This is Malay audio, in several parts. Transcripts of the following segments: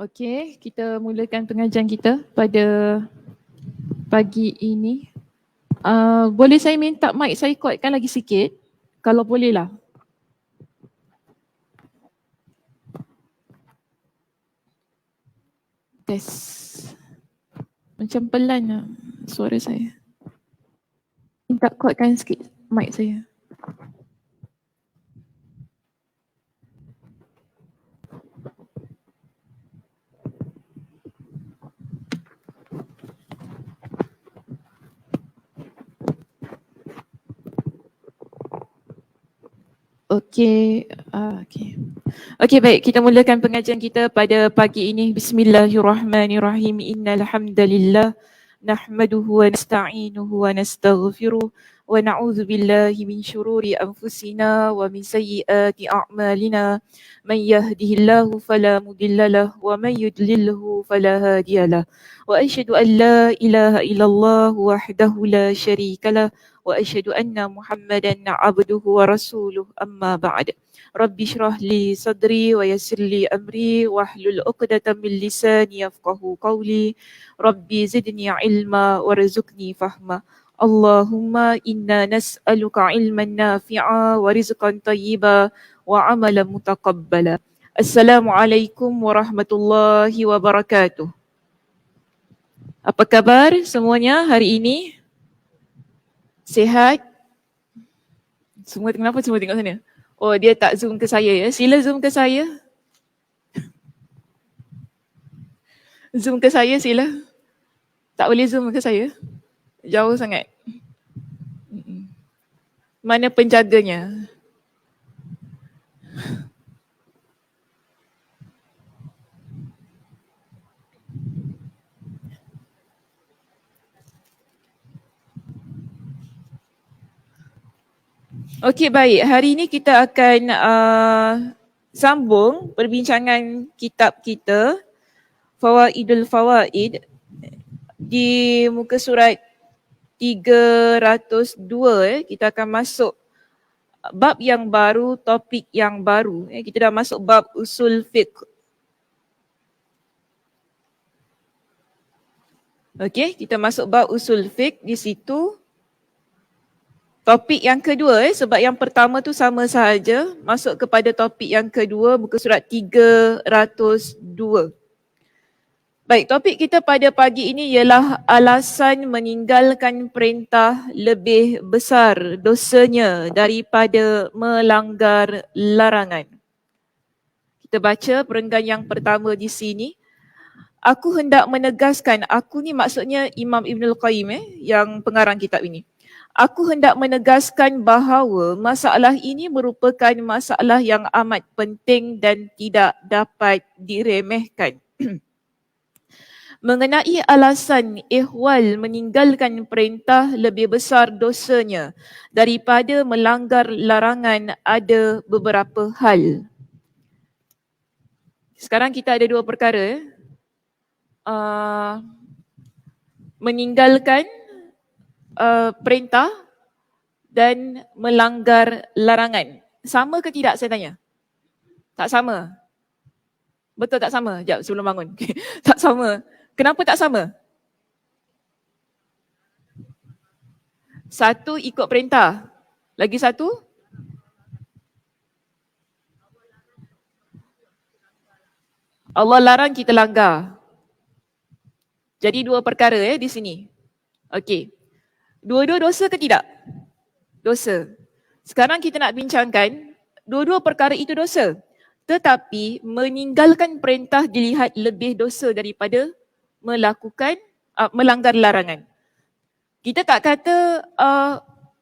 Okey, kita mulakan pengajian kita pada pagi ini. Boleh saya minta mic saya kuatkan lagi sikit? Kalau boleh lah. Test. Macam pelan lah suara saya. Minta kuatkan sikit mic saya. Okey, Okey, baik, kita mulakan pengajian kita pada pagi ini. Bismillahirrahmanirrahim. Innal hamdalillah nahmaduhu wa nasta'inuhu wa nastaghfiruh wa na'udzu billahi min syururi anfusina wa min sayyiati a'malina. Man yahdihillahu fala mudhillalah wa man yudlilhu fala hadiyalah. Wa asyhadu an la ilaha illallah wahdahu la syarikalah wa asyhadu anna Muhammadan abduhu wa rasuluh, amma ba'd. Rabbi syrah li sadri wa yassir li amri wahlul 'uqdatam min lisani yafqahu qawli. Rabbi zidni ilma warzuqni fahma. Allahumma inna nas'aluka ilman nafi'a wa rizqan tayyiba wa amalan mutaqabbala. Assalamualaikum warahmatullahi wabarakatuh. Apa khabar semuanya hari ini? Sihat? Kenapa semua tengok sana? Oh, dia tak zoom ke saya ya. Sila zoom ke saya. Zoom ke saya sila. Tak boleh zoom ke saya? Jauh sangat. Mana penjaganya? Okey, baik. Hari ini kita akan sambung perbincangan kitab kita Fawaidul Fawaid di muka surat 302. Kita akan masuk bab yang baru, topik yang baru. Kita dah masuk bab usul fiqh. Okey, kita masuk bab usul fiqh di situ. Topik yang kedua, sebab yang pertama tu sama sahaja, masuk kepada topik yang kedua, muka surat 302. Baik, topik kita pada pagi ini ialah alasan meninggalkan perintah lebih besar dosanya daripada melanggar larangan. Kita baca perenggan yang pertama di sini. Aku hendak menegaskan, aku ni maksudnya Imam Ibn Al-Qayyim yang pengarang kitab ini. Aku hendak menegaskan bahawa masalah ini merupakan masalah yang amat penting dan tidak dapat diremehkan. Mengenai alasan ihwal meninggalkan perintah lebih besar dosanya daripada melanggar larangan, ada beberapa hal. Sekarang kita ada dua perkara. Meninggalkan perintah dan melanggar larangan. Sama ke tidak saya tanya? Tak sama? Betul tak sama? Sekejap sebelum bangun. Tak sama. Kenapa tak sama? Satu ikut perintah. Lagi satu? Allah larang kita langgar. Jadi dua perkara di sini. Okey. Dua-dua dosa ke tidak? Dosa. Sekarang kita nak bincangkan dua-dua perkara itu dosa. Tetapi meninggalkan perintah dilihat lebih dosa daripada melakukan melanggar larangan. Kita tak kata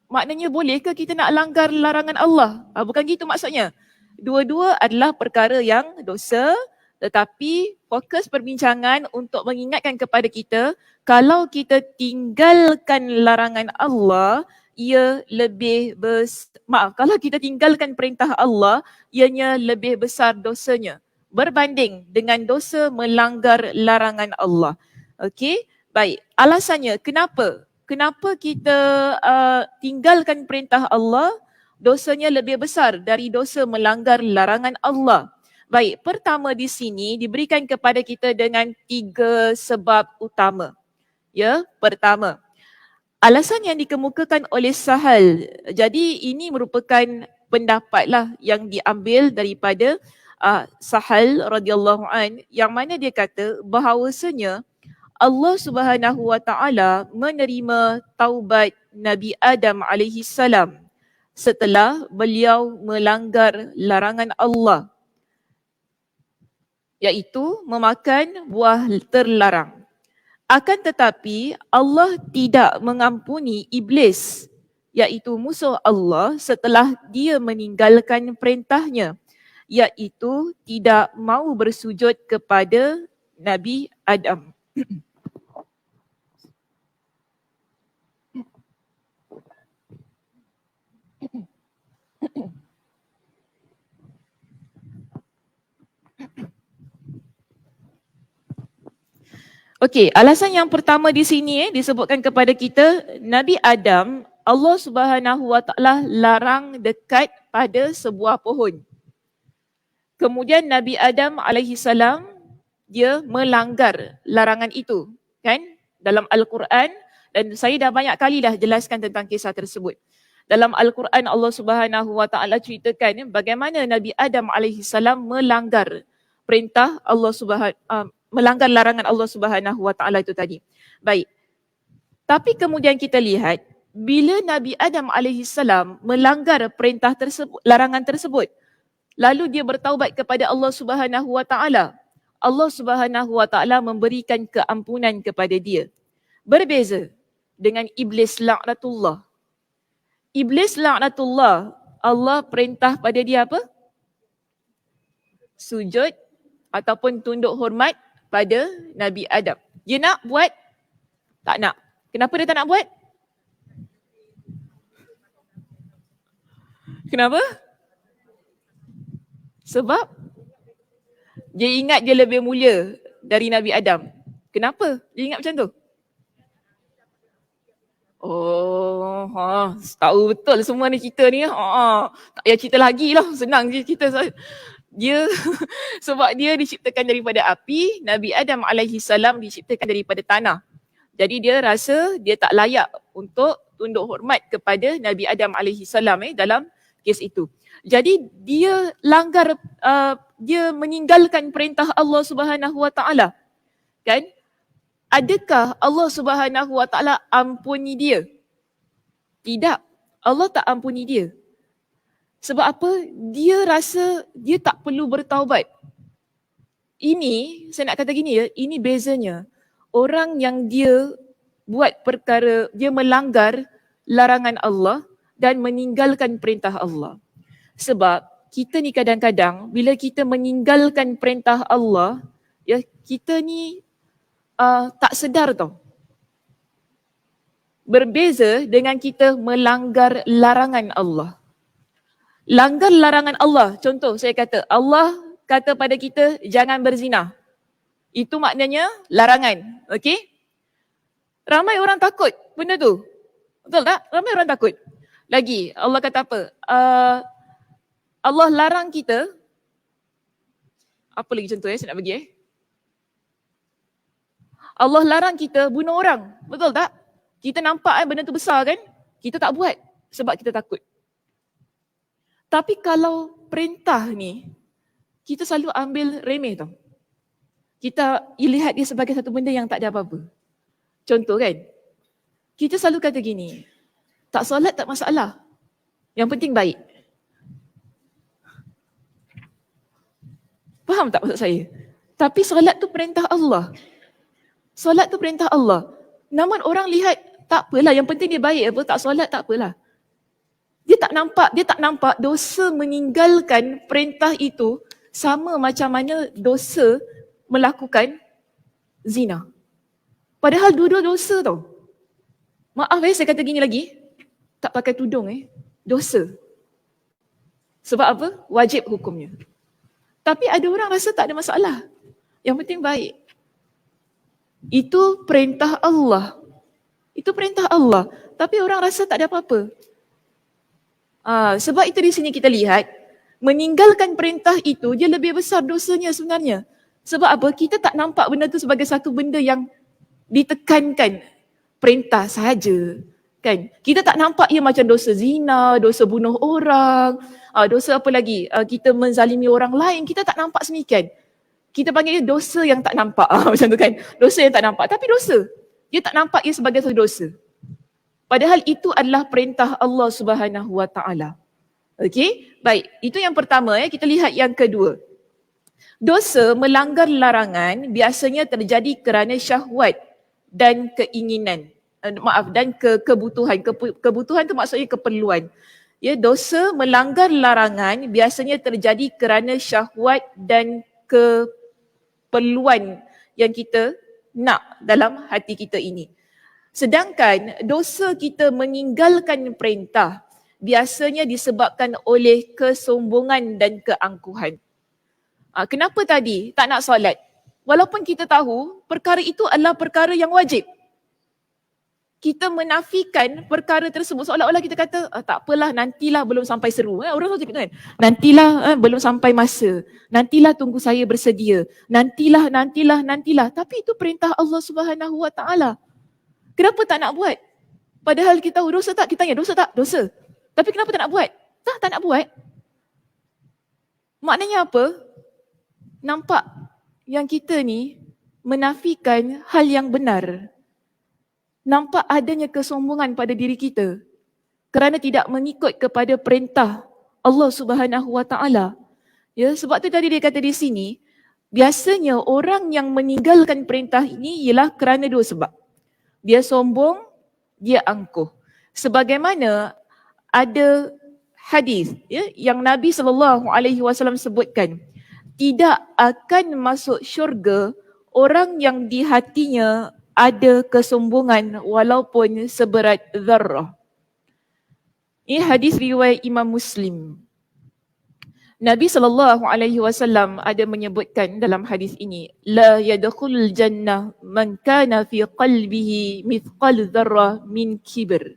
maknanya boleh ke kita nak langgar larangan Allah? Bukan gitu maksudnya. Dua-dua adalah perkara yang dosa, tetapi fokus perbincangan untuk mengingatkan kepada kita, kalau kita tinggalkan larangan Allah, ia lebih kalau kita tinggalkan perintah Allah, ianya lebih besar dosanya berbanding dengan dosa melanggar larangan Allah. Okey, baik. Alasannya kenapa? Kenapa kita tinggalkan perintah Allah, dosanya lebih besar dari dosa melanggar larangan Allah? Baik, pertama di sini diberikan kepada kita dengan 3 sebab utama. Ya, pertama, alasan yang dikemukakan oleh Sahal. Jadi ini merupakan pendapatlah yang diambil daripada Sahal radhiyallahu an, yang mana dia kata bahawasanya Allah Subhanahu wa taala menerima taubat Nabi Adam alaihi salam setelah beliau melanggar larangan Allah, iaitu memakan buah terlarang. Akan tetapi Allah tidak mengampuni iblis, iaitu musuh Allah, setelah dia meninggalkan perintahnya, iaitu tidak mahu bersujud kepada Nabi Adam. Okey, alasan yang pertama di sini disebutkan kepada kita, Nabi Adam, Allah Subhanahu wa taala larang dekat pada sebuah pohon. Kemudian Nabi Adam alaihi salam dia melanggar larangan itu, kan? Dalam Al-Quran, dan saya dah banyak kali dah jelaskan tentang kisah tersebut. Dalam Al-Quran Allah Subhanahu wa taala ceritakan bagaimana Nabi Adam alaihi salam melanggar perintah Allah melanggar larangan Allah Subhanahu wa taala itu tadi. Baik. Tapi kemudian kita lihat bila Nabi Adam alaihi salam melanggar perintah tersebut, larangan tersebut, lalu dia bertaubat kepada Allah Subhanahu wa taala, Allah Subhanahu wa taala memberikan keampunan kepada dia. Berbeza dengan iblis laknatullah. Iblis laknatullah, Allah perintah pada dia apa? Sujud ataupun tunduk hormat pada Nabi Adam. Dia nak buat? Tak nak. Kenapa dia tak nak buat? Kenapa? Sebab dia ingat dia lebih mulia dari Nabi Adam. Kenapa dia ingat macam tu? Oh, tahu betul semua ni cerita ni. Tak payah cerita lagi lah, senang je cerita. Dia sebab dia diciptakan daripada api, Nabi Adam alaihi salam diciptakan daripada tanah. Jadi dia rasa dia tak layak untuk tunduk hormat kepada Nabi Adam alaihi salam dalam kes itu. Jadi dia langgar, dia meninggalkan perintah Allah Subhanahu wa taala. Kan? Adakah Allah Subhanahu wa taala ampuni dia? Tidak. Allah tak ampuni dia. Sebab apa? Dia rasa dia tak perlu bertaubat. ini saya nak kata gini ya, ini bezanya. Orang yang dia buat perkara, dia melanggar larangan Allah dan meninggalkan perintah Allah. Sebab kita ni kadang-kadang bila kita meninggalkan perintah Allah, ya kita ni tak sedar tau. Berbeza dengan kita melanggar larangan Allah. Langgar larangan Allah, contoh saya kata, Allah kata pada kita jangan berzina. Itu maknanya larangan, okey? Ramai orang takut benda tu. Betul tak? Ramai orang takut. Lagi, Allah kata apa? Allah larang kita, apa lagi contoh saya nak bagi Allah larang kita bunuh orang. Betul tak? Kita nampak benda tu besar kan? Kita tak buat sebab kita takut. Tapi kalau perintah ni, kita selalu ambil remeh tau. Kita lihat dia sebagai satu benda yang tak ada apa-apa. Contoh kan, kita selalu kata gini, tak solat tak masalah. Yang penting baik. Faham tak maksud saya? Tapi solat tu perintah Allah. Solat tu perintah Allah. Namun orang lihat, tak apalah, yang penting dia baik apa, tak solat tak apalah. Dia tak nampak dosa meninggalkan perintah itu sama macam mana dosa melakukan zina. Padahal dua-dua dosa tau. Maaf saya kata gini lagi, tak pakai tudung dosa. Sebab apa? Wajib hukumnya. Tapi ada orang rasa tak ada masalah. Yang penting baik. Itu perintah Allah. Itu perintah Allah. Tapi orang rasa tak ada apa-apa. Sebab itu di sini kita lihat, meninggalkan perintah itu dia lebih besar dosanya sebenarnya. Sebab apa? Kita tak nampak benda tu sebagai satu benda yang ditekankan. Perintah sahaja. Kan? Kita tak nampak ia macam dosa zina, dosa bunuh orang, dosa apa lagi? Kita menzalimi orang lain, kita tak nampak semikian. Kita panggil dia dosa yang tak nampak. Macam tu kan? Dosa yang tak nampak. Tapi dosa. Dia tak nampak ia sebagai satu dosa. Padahal itu adalah perintah Allah Subhanahu Wa Taala. Okey? Baik, itu yang pertama kita lihat yang kedua. Dosa melanggar larangan biasanya terjadi kerana syahwat dan keinginan. Dan kebutuhan. Kebutuhan tu maksudnya keperluan. Ya, dosa melanggar larangan biasanya terjadi kerana syahwat dan keperluan yang kita nak dalam hati kita ini. Sedangkan dosa kita meninggalkan perintah biasanya disebabkan oleh kesombongan dan keangkuhan. Kenapa tadi tak nak solat? Walaupun kita tahu perkara itu adalah perkara yang wajib. Kita menafikan perkara tersebut seolah-olah kita kata tak apalah, nantilah, belum sampai seru. Orang tu cakap kan, nantilah, belum sampai masa. Nantilah, tunggu saya bersedia. Nantilah. Tapi itu perintah Allah Subhanahu Wa Taala. Kenapa tak nak buat? Padahal kita tahu dosa tak? Kita tanya dosa tak? Dosa. Tapi kenapa tak nak buat? Tak nak buat. Maknanya apa? Nampak yang kita ni menafikan hal yang benar. Nampak adanya kesombongan pada diri kita kerana tidak mengikut kepada perintah Allah Subhanahu Wa Taala. Ya, sebab tu tadi dia kata di sini, biasanya orang yang meninggalkan perintah ini ialah kerana dua sebab. Dia sombong, dia angkuh. Sebagaimana ada hadis yang Nabi SAW sebutkan, tidak akan masuk syurga orang yang di hatinya ada kesombongan walaupun seberat zarrah. Ini hadis riwayat Imam Muslim. Nabi SAW ada menyebutkan dalam hadis ini, la yadkhulul jannah man kana fi qalbihi mithqal dzarrah min kibr.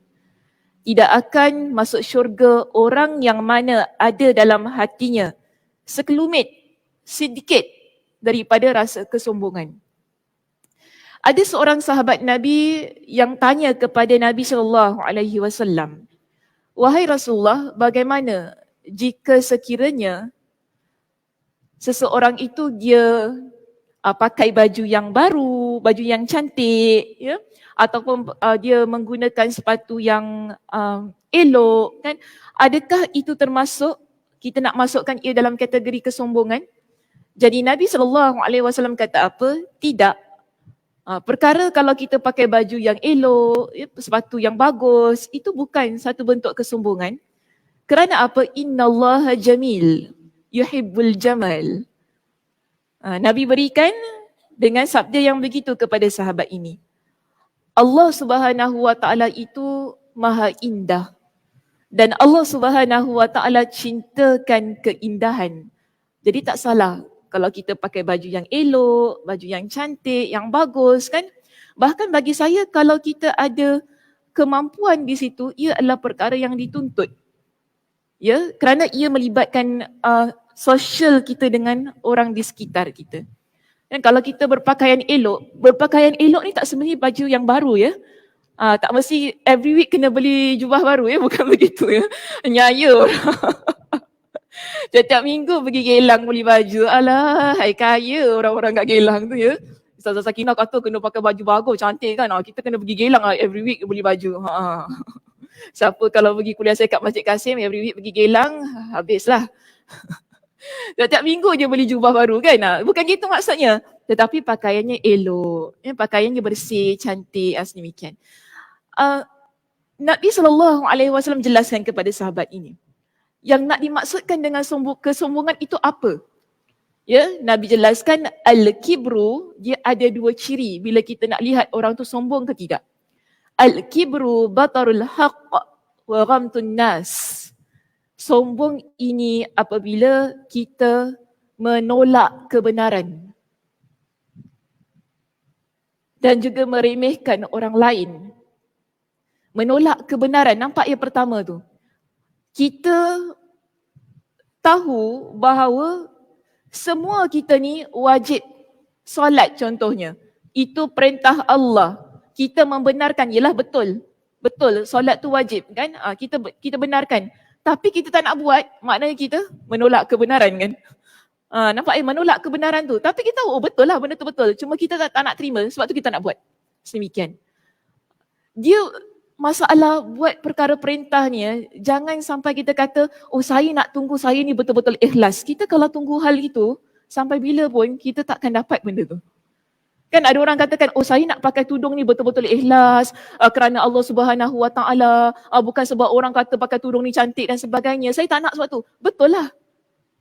Tidak akan masuk syurga orang yang mana ada dalam hatinya sekelumit, sedikit daripada rasa kesombongan. Ada seorang sahabat Nabi yang tanya kepada Nabi SAW, wahai Rasulullah, bagaimana jika sekiranya seseorang itu dia pakai baju yang baru, baju yang cantik, ya, ataupun dia menggunakan sepatu yang elok, kan? Adakah itu termasuk kita nak masukkan ia dalam kategori kesombongan? Jadi Nabi SAW kata apa? Tidak. Perkara kalau kita pakai baju yang elok, sepatu yang bagus, itu bukan satu bentuk kesombongan. Kerana apa? Innallaha jamil, yuhibbul jamal. Nabi berikan dengan sabda yang begitu kepada sahabat ini. Allah Subhanahu wa taala itu maha indah. Dan Allah Subhanahu wa taala cintakan keindahan. Jadi tak salah kalau kita pakai baju yang elok, baju yang cantik, yang bagus kan. Bahkan bagi saya kalau kita ada kemampuan di situ, ia adalah perkara yang dituntut. Ya, kerana ia melibatkan sosial kita dengan orang di sekitar kita. Dan kalau kita berpakaian elok ni tak sebenarnya baju yang baru ya. Tak mesti every week kena beli jubah baru ya, bukan begitu ya. Nyaya orang. Setiap minggu pergi Geylang beli baju. Alah, hai kaya orang-orang kat Geylang tu ya. Ustazah Sakinah kata kena pakai baju bagus, cantik kan. Kita kena pergi Geylang every week beli baju. Siapa kalau pergi kuliah saya kat Masjid Kasim, every week pergi Geylang, habislah. Setiap minggu je beli jubah baru kan. Bukan gitu maksudnya. Tetapi pakaiannya elok. Pakaiannya bersih, cantik, sedemikian. Nabi SAW jelaskan kepada sahabat ini. Yang nak dimaksudkan dengan kesombongan itu apa? Ya, Nabi jelaskan al-kibru, dia ada dua ciri bila kita nak lihat orang tu sombong ke tidak. Al-kibru batarul haqq wa ghamtun nas. Sombong ini apabila kita menolak kebenaran dan juga meremehkan orang lain. Menolak kebenaran, nampak yang pertama tu. Kita tahu bahawa semua kita ni wajib solat contohnya. Itu perintah Allah. Kita membenarkan, yelah betul. Betul, solat tu wajib kan? Kita benarkan. Tapi kita tak nak buat, maknanya kita menolak kebenaran kan? Nampak menolak kebenaran tu. Tapi kita tahu, betul lah benda tu betul. Cuma kita tak nak terima, sebab tu kita nak buat. Sedemikian. Dia masalah buat perkara perintah ni, jangan sampai kita kata, oh saya nak tunggu saya ni betul-betul ikhlas. Kita kalau tunggu hal itu, sampai bila pun kita takkan dapat benda tu. Kan ada orang katakan, oh saya nak pakai tudung ni betul-betul ikhlas kerana Allah Subhanahu wa taala, bukan sebab orang kata pakai tudung ni cantik dan sebagainya. Saya tak nak sebab tu. Betul lah.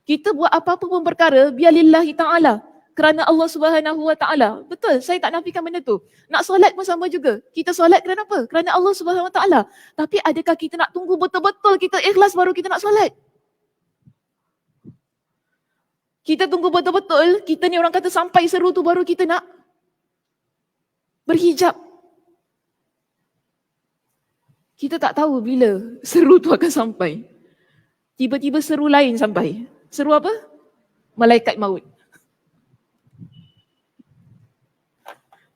Kita buat apa-apa pun perkara, biar lillahi ta'ala. Kerana Allah Subhanahu wa taala. Betul, saya tak nafikan benda tu. Nak solat pun sama juga. Kita solat kerana apa? Kerana Allah Subhanahu wa taala. Tapi adakah kita nak tunggu betul-betul kita ikhlas baru kita nak solat? Kita tunggu betul-betul, kita ni orang kata sampai seru tu baru kita nak berhijab. Kita tak tahu bila seru tu akan sampai. Tiba-tiba seru lain sampai. Seru apa? Malaikat maut.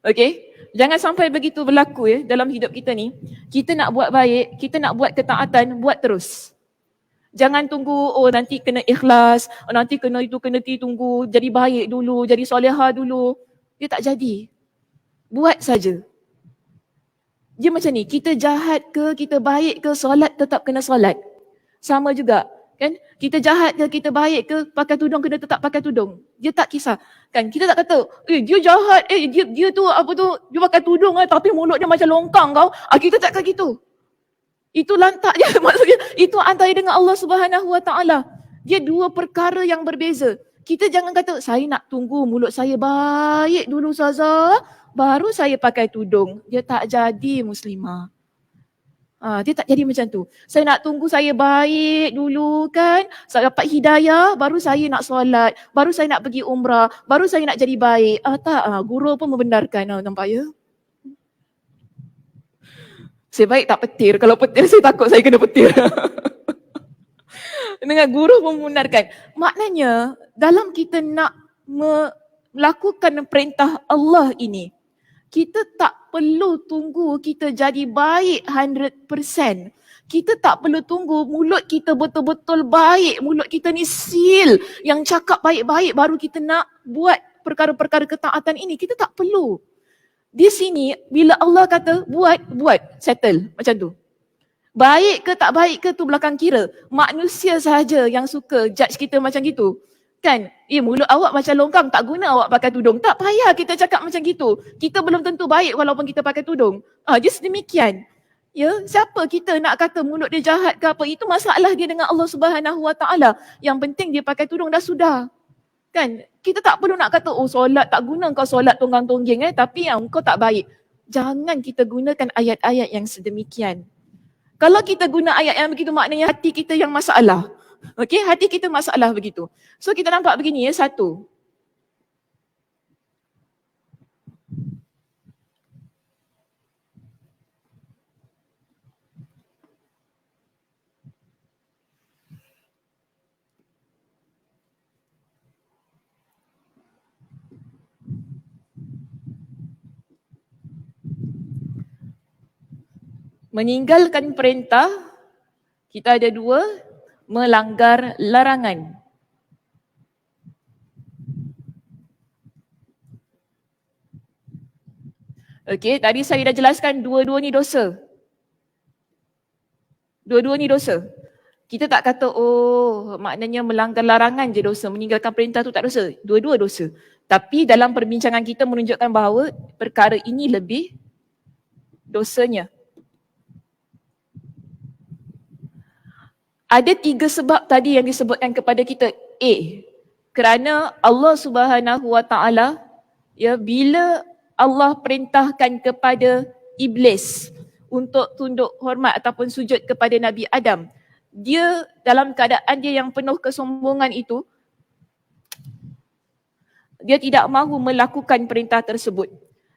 Okay, jangan sampai begitu berlaku ya dalam hidup kita ni. Kita nak buat baik, kita nak buat ketaatan, buat terus. Jangan tunggu, oh nanti kena ikhlas, nanti kena itu, kena tunggu jadi baik dulu, jadi solehah dulu. Dia tak jadi. Buat saja. Dia macam ni, kita jahat ke, kita baik ke, solat tetap kena solat. Sama juga. Kan? Kita jahat ke, kita baik ke, pakai tudung kena tetap pakai tudung. Dia tak kisah. Kan? Kita tak kata, dia jahat, dia tu apa tu, dia pakai tudung tapi mulut dia macam longkang kau. Kita tak kata gitu. Itu lantak je maksudnya. Itu antara dengan Allah Subhanahu wa taala. Dia dua perkara yang berbeza. Kita jangan kata, saya nak tunggu mulut saya baik dulu Ustazah, baru saya pakai tudung. Dia tak jadi muslimah. Dia tak jadi macam tu. Saya nak tunggu saya baik dulu kan. Saya dapat hidayah, baru saya nak solat. Baru saya nak pergi umrah. Baru saya nak jadi baik. Guru pun membenarkan. Nampak ya? Saya baik tak petir. Kalau petir saya takut saya kena petir. Dengan guru pun membenarkan. Maknanya dalam kita nak melakukan perintah Allah ini, kita tak perlu tunggu kita jadi baik 100%. Kita tak perlu tunggu mulut kita betul-betul baik. Mulut kita ni seal. Yang cakap baik-baik baru kita nak buat perkara-perkara ketaatan ini. Kita tak perlu. Di sini bila Allah kata buat, settle. Macam tu. Baik ke tak baik ke tu belakang kira. Manusia sahaja yang suka judge kita macam gitu. Kan, mulut awak macam longkang, tak guna awak pakai tudung. Tak payah kita cakap macam gitu. Kita belum tentu baik walaupun kita pakai tudung. Just demikian. Ya, siapa kita nak kata mulut dia jahat ke apa? Itu masalah dia dengan Allah Subhanahu Wa Taala. Yang penting dia pakai tudung dah sudah. Kan, kita tak perlu nak kata, solat tak guna, kau solat tonggang-tonggeng tapi kau tak baik. Jangan kita gunakan ayat-ayat yang sedemikian. Kalau kita guna ayat yang begitu, maknanya hati kita yang masalah. Okey, hati kita masalah begitu. So kita nampak begini ya, satu. Meninggalkan perintah, kita ada dua, melanggar larangan. Okey, tadi saya dah jelaskan dua-dua ni dosa. Dua-dua ni dosa. Kita tak kata, maknanya melanggar larangan je dosa, meninggalkan perintah tu tak dosa. Dua-dua dosa. Tapi dalam perbincangan kita menunjukkan bahawa perkara ini lebih dosanya. Ada 3 sebab tadi yang disebutkan kepada kita. Kerana Allah Subhanahu Wa Taala, bila Allah perintahkan kepada iblis untuk tunduk hormat ataupun sujud kepada Nabi Adam, dia dalam keadaan dia yang penuh kesombongan itu, dia tidak mahu melakukan perintah tersebut.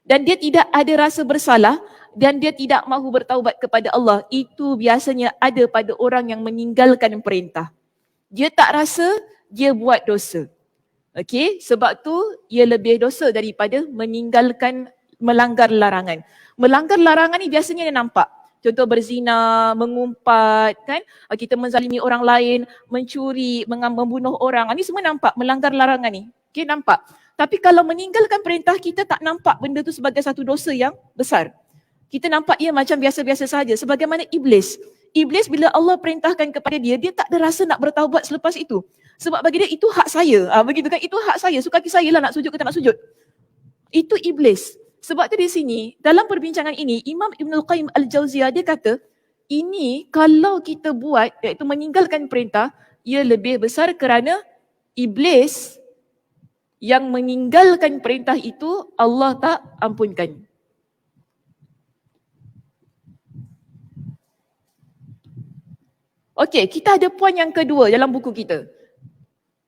Dan dia tidak ada rasa bersalah dan dia tidak mahu bertaubat kepada Allah. Itu biasanya ada pada orang yang meninggalkan perintah. Dia tak rasa dia buat dosa. Okey, sebab tu ia lebih dosa daripada melanggar larangan. Melanggar larangan ni biasanya dia nampak. Contoh berzina, mengumpat, kan? Kita menzalimi orang lain, mencuri, membunuh orang. Ini semua nampak melanggar larangan ni. Okey, nampak. Tapi kalau meninggalkan perintah, kita tak nampak benda tu sebagai satu dosa yang besar. Kita nampak ia macam biasa-biasa saja. Sebagaimana iblis. Iblis bila Allah perintahkan kepada dia, dia tak ada rasa nak bertaubat selepas itu. Sebab bagi dia itu hak saya. Begitu kan, itu hak saya. Suka hati saya lah nak sujud ke tak nak sujud. Itu iblis. Sebab tu di sini, dalam perbincangan ini, Imam Ibnul Qayyim Al-Jauziyah dia kata, ini kalau kita buat, iaitu meninggalkan perintah, ia lebih besar kerana iblis yang meninggalkan perintah itu Allah tak ampunkan. Okey, kita ada poin yang kedua dalam buku kita.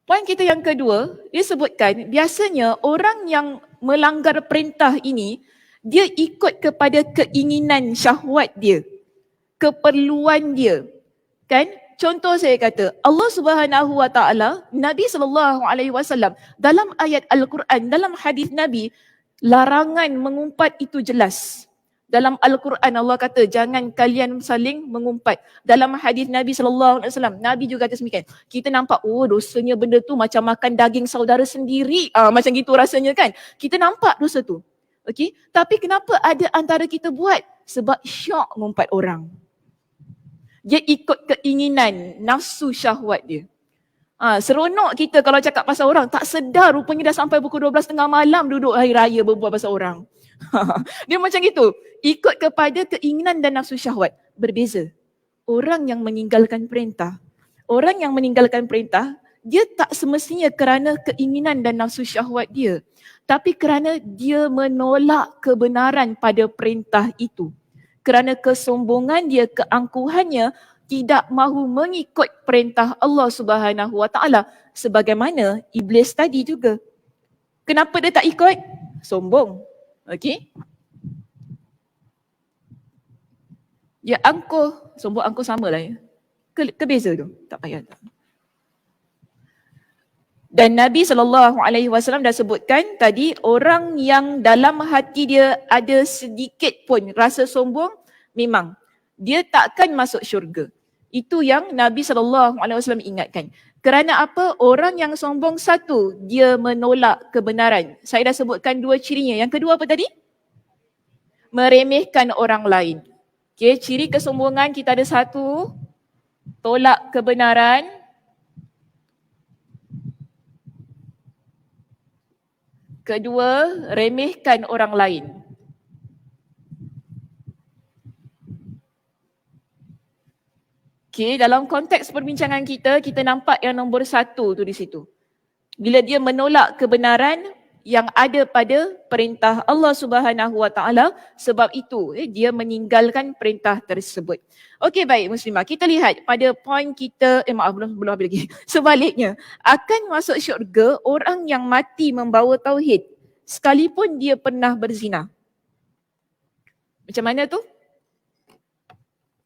Poin kita yang kedua, dia sebutkan biasanya orang yang melanggar perintah ini, dia ikut kepada keinginan syahwat dia, keperluan dia. Kan? Contoh saya kata, Allah Subhanahu Wa Taala, Nabi SAW dalam ayat Al-Quran, dalam hadis Nabi, larangan mengumpat itu jelas. Dalam Al-Quran Allah kata jangan kalian saling mengumpat. Dalam hadis Nabi SAW, Nabi juga kata demikian. Kita nampak dosanya benda tu macam makan daging saudara sendiri. Macam gitu rasanya kan. Kita nampak dosa tu. Okey, tapi kenapa ada antara kita buat? Sebab syok mengumpat orang. Dia ikut keinginan, nafsu syahwat dia. Seronok kita kalau cakap pasal orang, tak sedar rupanya dah sampai pukul 12 tengah malam duduk hari raya berbual pasal orang. Dia macam gitu, ikut kepada keinginan dan nafsu syahwat. Berbeza. Orang yang meninggalkan perintah, dia tak semestinya kerana keinginan dan nafsu syahwat dia, tapi kerana dia menolak kebenaran pada perintah itu. Kerana kesombongan dia, keangkuhannya, tidak mahu mengikut perintah Allah Subhanahu Wa Taala, sebagaimana iblis tadi juga. Kenapa dia tak ikut? Sombong. Okey? Dia angkuh, sombong angkuh sama lah ya. Kebeza tu, tak payah. Dan Nabi SAW dah sebutkan tadi, orang yang dalam hati dia ada sedikit pun rasa sombong, memang dia takkan masuk syurga. Itu yang Nabi SAW ingatkan. Kerana apa? Orang yang sombong, satu, dia menolak kebenaran. Saya dah sebutkan dua cirinya. Yang kedua apa tadi? Meremehkan orang lain. Okay, ciri kesombongan kita ada satu, tolak kebenaran. Kedua, remehkan orang lain. Okay, dalam konteks perbincangan kita, kita nampak yang nombor 1 tu di situ. Bila dia menolak kebenaran yang ada pada perintah Allah Subhanahu Wa Taala, sebab itu dia meninggalkan perintah tersebut. Okey, baik muslimah, kita lihat pada poin kita, belum habis lagi. Sebaliknya, akan masuk syurga orang yang mati membawa tauhid sekalipun dia pernah berzina. Macam mana tu?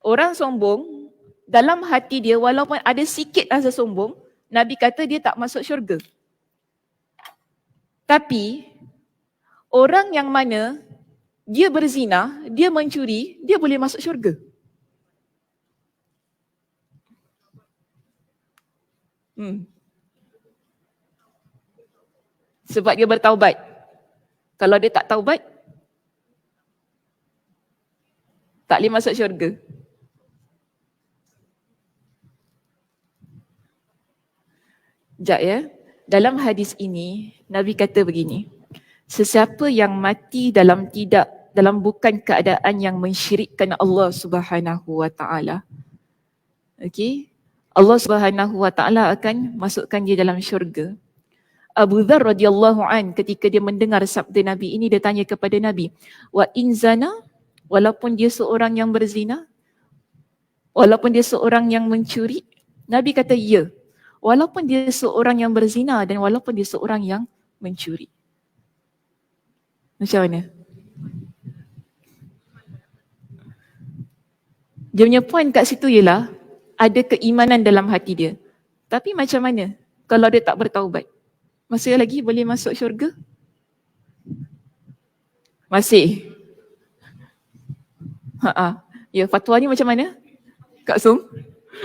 Orang sombong, dalam hati dia walaupun ada sikit rasa sombong, Nabi kata dia tak masuk syurga. Tapi orang yang mana dia berzina, dia mencuri, dia boleh masuk syurga. Sebab dia bertaubat. Kalau dia tak taubat, tak boleh masuk syurga. Sekejap ya. Dalam hadis ini, Nabi kata begini. Sesiapa yang mati dalam bukan keadaan yang mensyirikkan Allah Subhanahu Wa Taala. Okey. Allah Subhanahu Wa Taala akan masukkan dia dalam syurga. Abu Dzar radhiyallahu an ketika dia mendengar sabda Nabi ini, dia tanya kepada Nabi, wa in zana, walaupun dia seorang yang berzina, walaupun dia seorang yang mencuri? Nabi kata ya, walaupun dia seorang yang berzina dan walaupun dia seorang yang mencuri. Macam mana? Dia punya point kat situ ialah ada keimanan dalam hati dia. Tapi macam mana kalau dia tak bertaubat? Masih lagi boleh masuk syurga? Masih. Ya, fatwa ni macam mana? Kak Sum?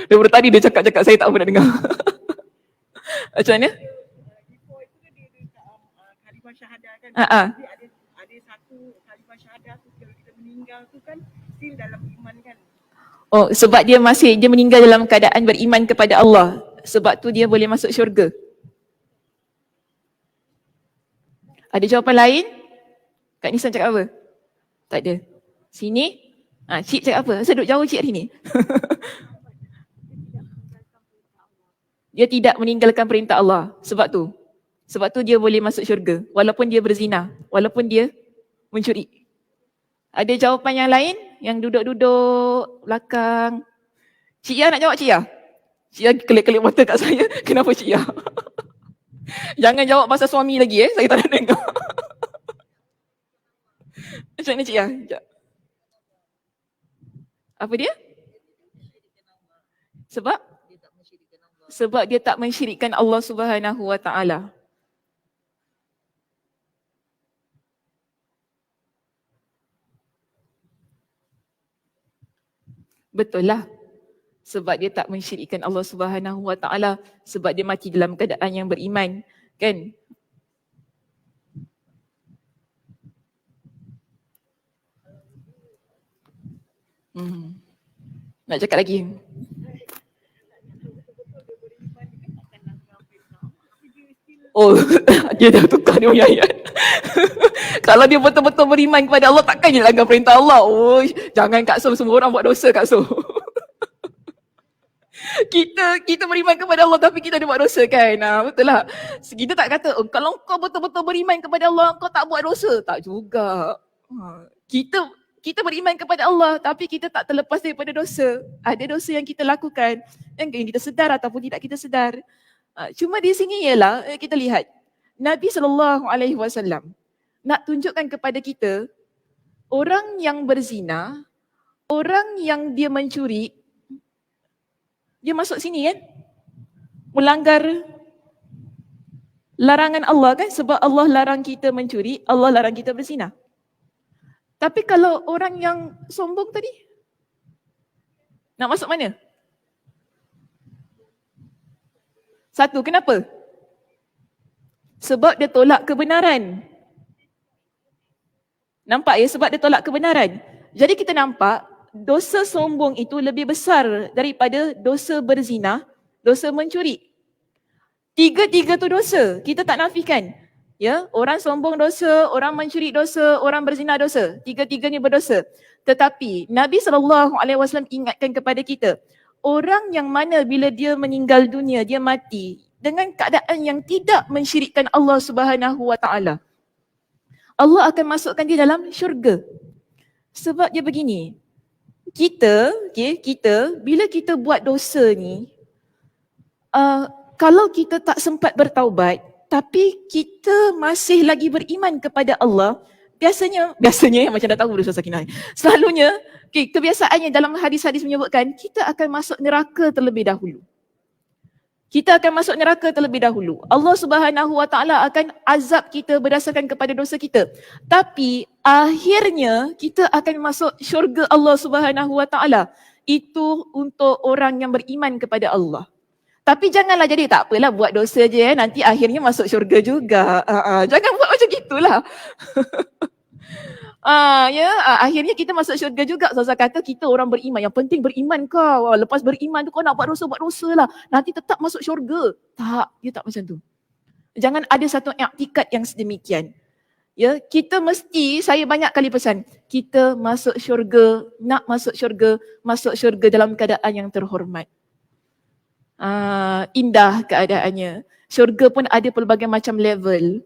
Daripada tadi dia cakap-cakap, saya tak apa nak dengar. Macam mana? Kalimah syahadah kan. Ada satu kalimah syahadah tu kalau kita meninggal tu kan still dalam iman kan. Oh, sebab dia meninggal dalam keadaan beriman kepada Allah. Sebab tu dia boleh masuk syurga. Ada jawapan lain? Kak Nisan cakap apa? Tak ada. Sini? Cik cakap apa? Saya duduk jauh cik hari ni. Dia tidak meninggalkan perintah Allah. Sebab tu dia boleh masuk syurga. Walaupun dia berzina. Walaupun dia mencuri. Ada jawapan yang lain? Yang duduk-duduk belakang. Cik Ya nak jawab Cik Ya? Cik Ya kelip-kelip mata kat saya. Kenapa Cik Ya? Jangan jawab pasal suami lagi saya tak nak dengar. Macam mana Cik Ya? Sekejap. Apa dia? Sebab dia tak mensyirikkan Allah Subhanahu Wa Taala. Betul lah. Sebab dia tak mensyirikkan Allah Subhanahu Wa Taala, sebab dia mati dalam keadaan yang beriman, kan? Nak cakap lagi? Oh, dia dah tukar dia punya ayat. Kalau dia betul-betul beriman kepada Allah, takkan dia langgar perintah Allah. Oh, jangan Kak Som, semua orang buat dosa Kak Som. Kita beriman kepada Allah tapi kita ada buat dosa kan? Betul lah. Kita tak kata, kalau kau betul-betul beriman kepada Allah, kau tak buat dosa. Tak juga. Kita beriman kepada Allah tapi kita tak terlepas daripada dosa. Ada dosa yang kita lakukan, yang kita sedar ataupun tidak kita sedar. Cuma di sini ialah kita lihat Nabi SAW nak tunjukkan kepada kita orang yang berzina, orang yang dia mencuri, dia masuk sini kan? Melanggar larangan Allah kan? Sebab Allah larang kita mencuri, Allah larang kita berzina. Tapi kalau orang yang sombong tadi, nak masuk mana? Satu, kenapa? Sebab dia tolak kebenaran. Nampak ya? Sebab dia tolak kebenaran. Jadi kita nampak dosa sombong itu lebih besar daripada dosa berzina, dosa mencuri. Tiga-tiga tu dosa, kita tak nafikan. Ya, orang sombong dosa, orang mencuri dosa, orang berzina dosa. Tiga-tiganya berdosa. Tetapi Nabi SAW ingatkan kepada kita, orang yang mana bila dia meninggal dunia, dia mati dengan keadaan yang tidak mensyirikkan Allah Subhanahu Wa Taala, Allah akan masukkan dia dalam syurga. Sebab dia begini, kita bila kita buat dosa ni, kalau kita tak sempat bertaubat, tapi kita masih lagi beriman kepada Allah, biasanya macam dah tahu dosa Sakinah. Selalunya, kebiasaannya dalam hadis-hadis menyebutkan, kita akan masuk neraka terlebih dahulu. Allah Subhanahu Wa Taala akan azab kita berdasarkan kepada dosa kita. Tapi akhirnya kita akan masuk syurga Allah Subhanahu Wa Taala. Itu untuk orang yang beriman kepada Allah. Tapi janganlah jadi tak apalah buat dosa je nanti akhirnya masuk syurga juga. Jangan buat macam gitulah. Akhirnya kita masuk syurga juga. Ustazah kata kita orang beriman. Yang penting beriman kau. Lepas beriman tu kau nak buat dosa lah. Nanti tetap masuk syurga. Tak, dia tak macam tu. Jangan ada satu i'tikad yang sedemikian. Ya, kita mesti, saya banyak kali pesan, kita masuk syurga, nak masuk syurga dalam keadaan yang terhormat. Indah keadaannya. Syurga pun ada pelbagai macam level.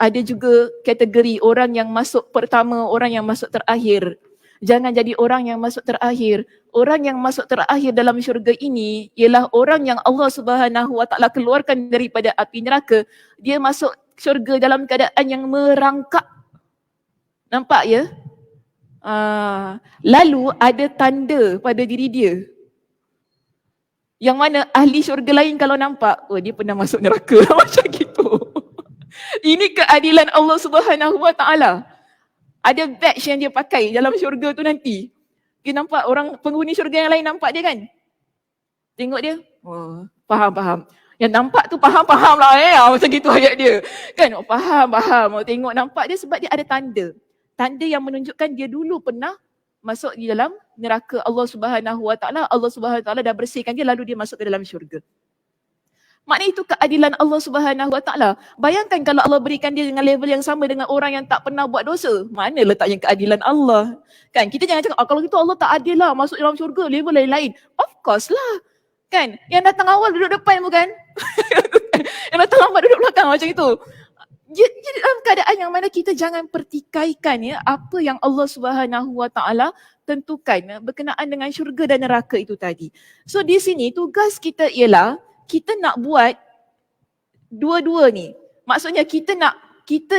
Ada juga kategori orang yang masuk pertama, orang yang masuk terakhir. Jangan jadi orang yang masuk terakhir. Orang yang masuk terakhir dalam syurga ini ialah orang yang Allah Subhanahu Wa Taala keluarkan daripada api neraka. Dia masuk syurga dalam keadaan yang merangkak. Nampak ya? Lalu ada tanda pada diri dia. Yang mana ahli syurga lain kalau nampak, oh dia pernah masuk neraka macam gitu. Ini keadilan Allah Subhanahu Wa Taala. Ada badge yang dia pakai dalam syurga tu nanti. Dia nampak orang penghuni syurga yang lain nampak dia kan? Tengok dia, oh, faham. Yang nampak tu faham lah macam gitu ayat dia. Kan, oh, faham. Oh, tengok nampak dia sebab dia ada tanda. Tanda yang menunjukkan dia dulu pernah masuk di dalam neraka Allah Subhanahu Wa Taala. Allah Subhanahu Wa Taala dah bersihkan dia lalu dia masuk ke dalam syurga. Maknanya itu keadilan Allah Subhanahu Wa Taala. Bayangkan kalau Allah berikan dia dengan level yang sama dengan orang yang tak pernah buat dosa. Mana letaknya keadilan Allah? Kan kita jangan cakap kalau gitu Allah tak adil lah masuk dalam syurga level lain-lain. Of course lah. Kan? Yang datang awal duduk depan bukan? Yang datang lambat duduk belakang macam itu. Jadi dalam keadaan yang mana kita jangan pertikaikan ya apa yang Allah Subhanahu Wa Taala tentukan berkenaan dengan syurga dan neraka itu tadi. So di sini tugas kita ialah kita nak buat dua-dua ni. Maksudnya kita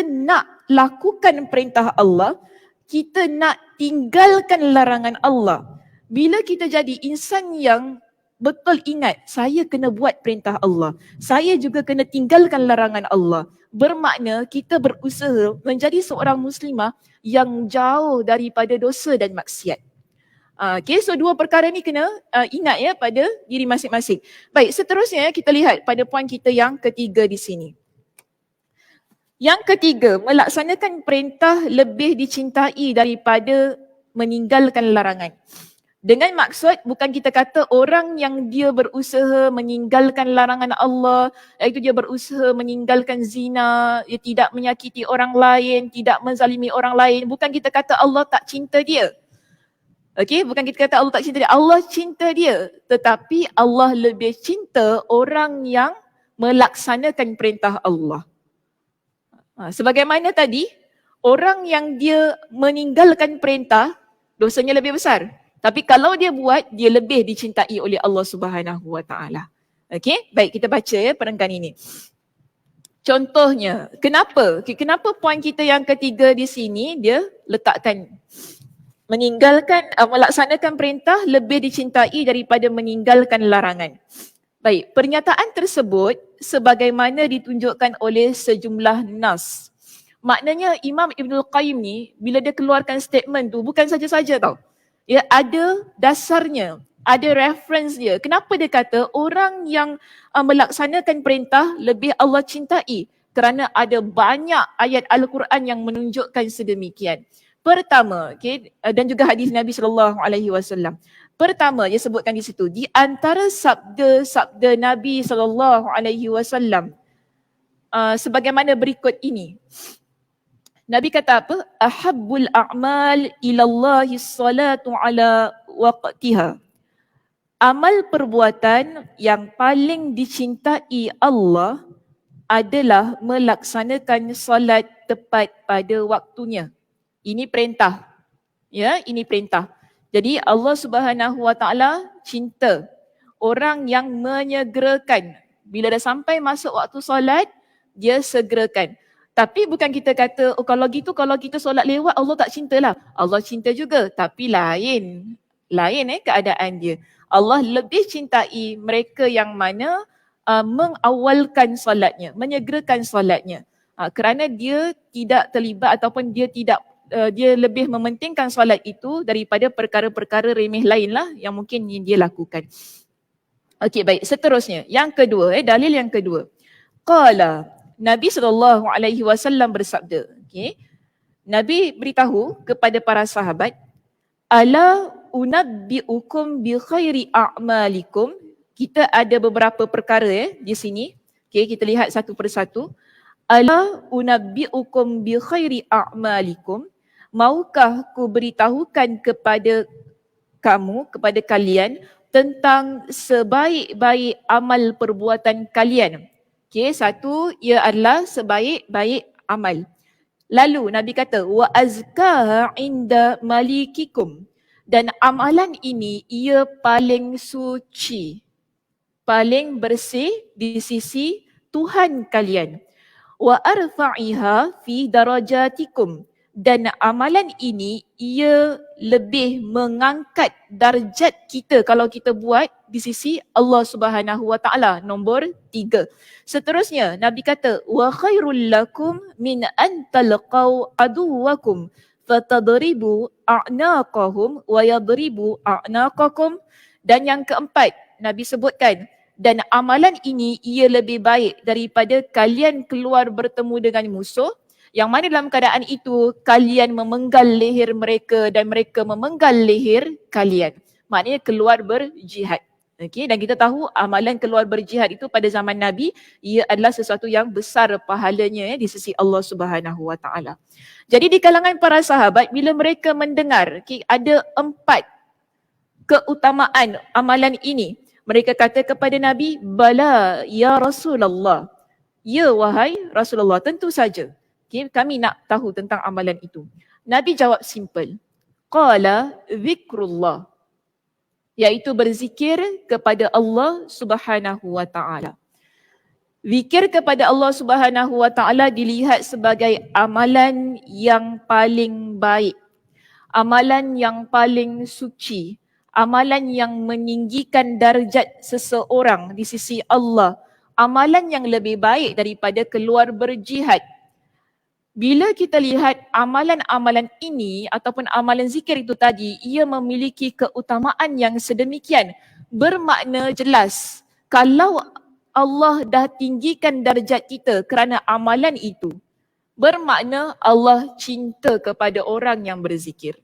nak lakukan perintah Allah, kita nak tinggalkan larangan Allah. Bila kita jadi insan yang betul ingat, saya kena buat perintah Allah, saya juga kena tinggalkan larangan Allah. Bermakna kita berusaha menjadi seorang muslimah yang jauh daripada dosa dan maksiat. Okay, so dua perkara ni kena ingat ya pada diri masing-masing. Baik, seterusnya kita lihat pada poin kita yang ketiga di sini. Yang ketiga, melaksanakan perintah lebih dicintai daripada meninggalkan larangan. Dengan maksud bukan kita kata orang yang dia berusaha meninggalkan larangan Allah, iaitu dia berusaha meninggalkan zina, dia tidak menyakiti orang lain, tidak menzalimi orang lain. Bukan kita kata Allah tak cinta dia. Okey, bukan kita kata Allah tak cinta dia. Allah cinta dia. Tetapi Allah lebih cinta orang yang melaksanakan perintah Allah. Sebagaimana tadi, orang yang dia meninggalkan perintah, dosanya lebih besar. Tapi kalau dia buat, dia lebih dicintai oleh Allah Subhanahu Wa Taala. Okey, baik kita baca ya perenggan ini. Contohnya, kenapa poin kita yang ketiga di sini dia letakkan melaksanakan perintah lebih dicintai daripada meninggalkan larangan. Baik, pernyataan tersebut sebagaimana ditunjukkan oleh sejumlah nas. Maknanya Imam Ibnul Qayyim ni bila dia keluarkan statement tu bukan saja-saja tau. Ya, ada dasarnya, ada reference dia. Kenapa dia kata orang yang melaksanakan perintah lebih Allah cintai? Kerana ada banyak ayat Al-Quran yang menunjukkan sedemikian. Pertama, okay, dan juga hadis Nabi SAW. Pertama, dia sebutkan di situ, di antara sabda-sabda Nabi SAW, sebagaimana berikut ini. Nabi kata apa? Ahabbul a'mal ilallahi salatu ala waqtiha. Amal perbuatan yang paling dicintai Allah adalah melaksanakan solat tepat pada waktunya. Ini perintah. Ya, ini perintah. Jadi Allah Subhanahu Wa Taala cinta orang yang menyegerakan. Bila dah sampai masuk waktu solat, dia segerakan. Tapi bukan kita kata, oh kalau kita solat lewat Allah tak cintalah. Allah cinta juga, tapi lain keadaan dia. Allah lebih cintai mereka yang mana mengawalkan solatnya, menyegerakan solatnya. Kerana dia tidak terlibat ataupun dia lebih mementingkan solat itu daripada perkara-perkara remeh lain lah yang mungkin dia lakukan. Okey, baik. Seterusnya, yang kedua, dalil yang kedua. Qala, Nabi SAW bersabda. Okey. Nabi beritahu kepada para sahabat, ala unabbiukum bi khairi a'malikum. Kita ada beberapa perkara di sini. Okey, kita lihat satu persatu. Ala unabbiukum bi khairi a'malikum. Maukah ku beritahukan kepada kamu, kepada kalian tentang sebaik-baik amal perbuatan kalian. Okey, satu, ia adalah sebaik-baik amal. Lalu Nabi kata, wa azkaha inda malikikum. Dan amalan ini ia paling suci, paling bersih di sisi Tuhan kalian. Wa arfa'iha fi darajatikum. Dan amalan ini ia lebih mengangkat darjat kita kalau kita buat di sisi Allah Subhanahu Wa Taala. Nombor 3. Seterusnya Nabi kata, wa khairul lakum min an talqaw aduwakum fatadribu a'naqahum wa yadribu a'naqakum. Dan yang keempat Nabi sebutkan, dan amalan ini ia lebih baik daripada kalian keluar bertemu dengan musuh, yang mana dalam keadaan itu kalian memenggal leher mereka dan mereka memenggal leher kalian. Maknanya keluar berjihad. Okay? Dan kita tahu amalan keluar berjihad itu pada zaman Nabi, ia adalah sesuatu yang besar pahalanya di sisi Allah Subhanahu Wa Taala. Jadi di kalangan para sahabat, bila mereka mendengar ada 4 keutamaan amalan ini, mereka kata kepada Nabi, bala ya Rasulullah. Ya wahai Rasulullah, tentu saja. Okay, kami nak tahu tentang amalan itu. Nabi jawab simple. Qala zikrullah. Iaitu berzikir kepada Allah Subhanahu Wa Taala. Zikir kepada Allah Subhanahu Wa Taala dilihat sebagai amalan yang paling baik. Amalan yang paling suci. Amalan yang meninggikan darjat seseorang di sisi Allah. Amalan yang lebih baik daripada keluar berjihad. Bila kita lihat amalan-amalan ini ataupun amalan zikir itu tadi, ia memiliki keutamaan yang sedemikian. Bermakna jelas, kalau Allah dah tinggikan darjat kita kerana amalan itu, bermakna Allah cinta kepada orang yang berzikir.